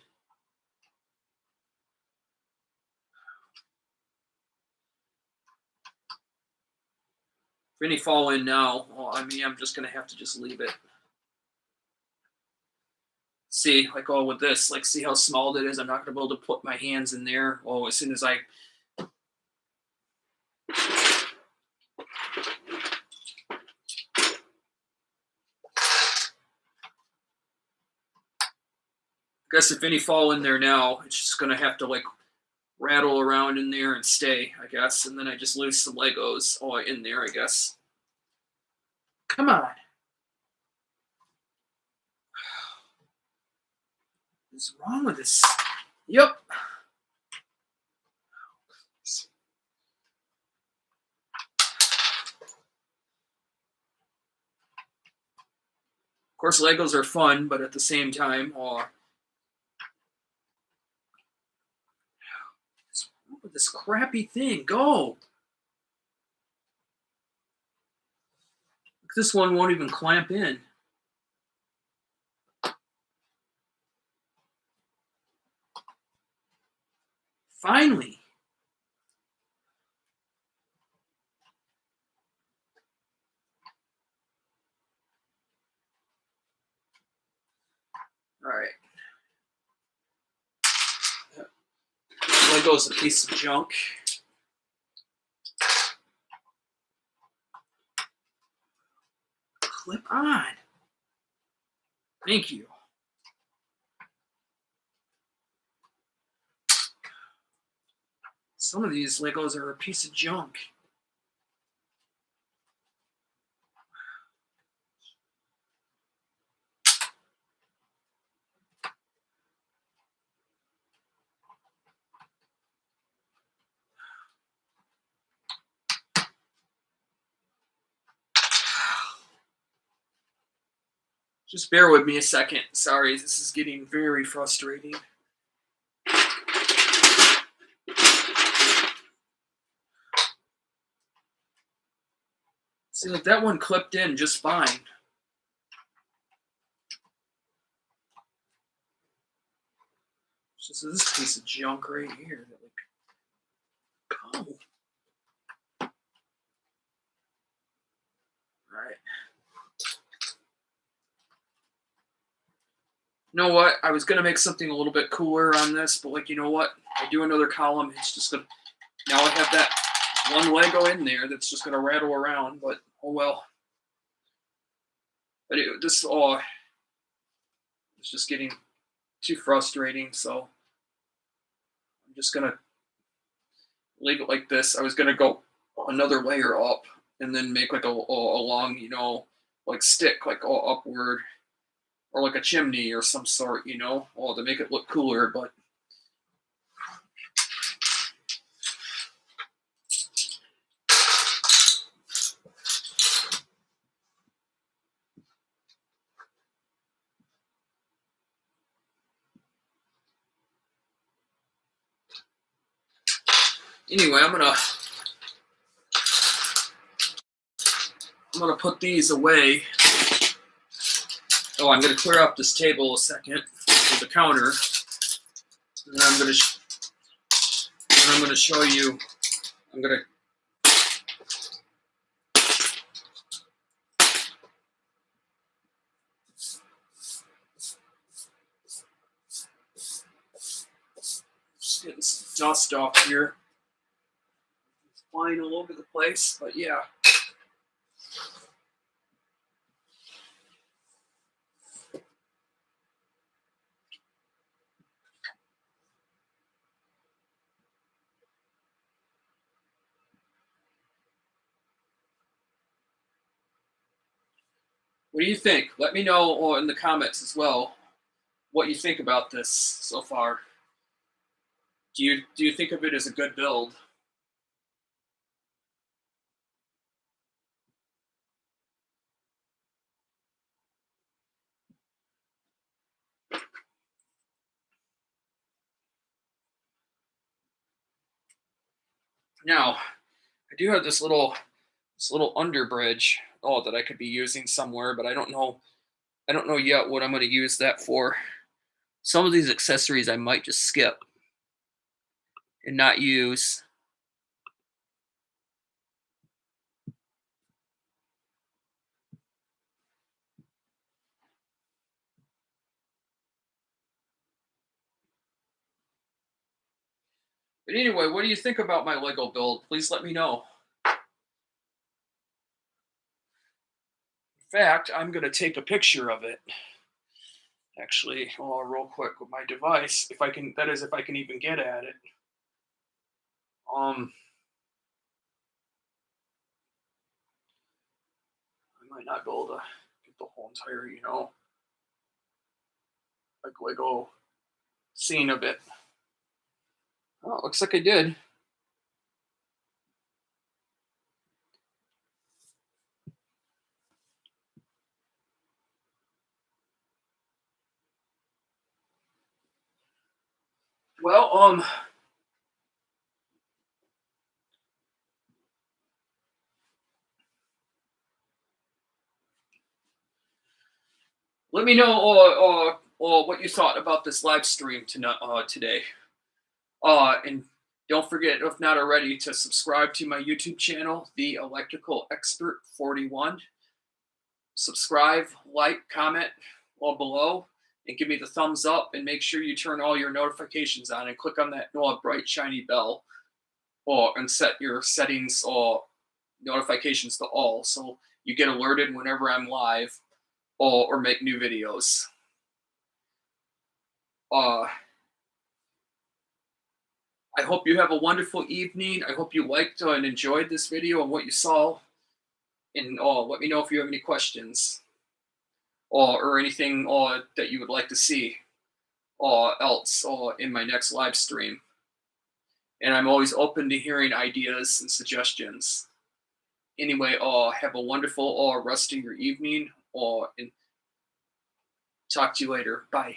If any fall in now, well, I mean, I'm just going to have to just leave it. See, like, oh, with this, like, see how small it is? I'm not going to be able to put my hands in there. Oh, as soon as I guess if any fall in there now, it's just going to have to, like, rattle around in there and stay, I guess. And then I just lose some Legos in there, I guess. Come on. What's wrong with this? Yep. Of course, Legos are fun, but at the same time, what's wrong with this crappy thing? Go. This one won't even clamp in. Finally. All right. Lego's a piece of junk. Clip on. Thank you. Some of these Legos are a piece of junk. Just bear with me a second. Sorry, this is getting very frustrating. See, like that one clipped in just fine. It's just this piece of junk right here that like, go. All right. You know what? I was gonna make something a little bit cooler on this, but like, you know what? I do another column. It's just gonna. Now I have that one Lego in there that's just gonna rattle around. But oh well. But this it's just getting too frustrating. So I'm just gonna leave it like this. I was gonna go another layer up and then make like a long, you know, like stick, like all upward, or like a chimney or some sort, to make it look cooler. But anyway, I'm gonna put these away. Oh, I'm gonna clear up this table a second with the counter, and I'm gonna show you. I'm gonna just getting some dust off here. It's flying all over the place, but yeah. What do you think? Let me know in the comments as well what you think about this so far. Do you think of it as a good build? Now, I do have this little underbridge that I could be using somewhere, but I don't know yet what I'm going to use that for. Some of these accessories I might just skip and not use. But anyway, what do you think about my Lego build? Please let me know. In fact, I'm going to take a picture of it. Actually, real quick with my device, if I can. That is, if I can even get at it. I might not be able to get the whole entire, like Lego scene of it. Oh, looks like I did. Well, let me know what you thought about this live stream today. And don't forget, if not already, to subscribe to my YouTube channel, The Electrical Expert 41. Subscribe, like, comment all below, and give me the thumbs up. And make sure you turn all your notifications on and click on that bright shiny bell, and set your settings or notifications to all, so you get alerted whenever I'm live or make new videos. I hope you have a wonderful evening. I hope you liked and enjoyed this video and what you saw. And let me know if you have any questions or anything that you would like to see else in my next live stream. And I'm always open to hearing ideas and suggestions. Anyway, have a wonderful rest of your evening, and talk to you later. Bye.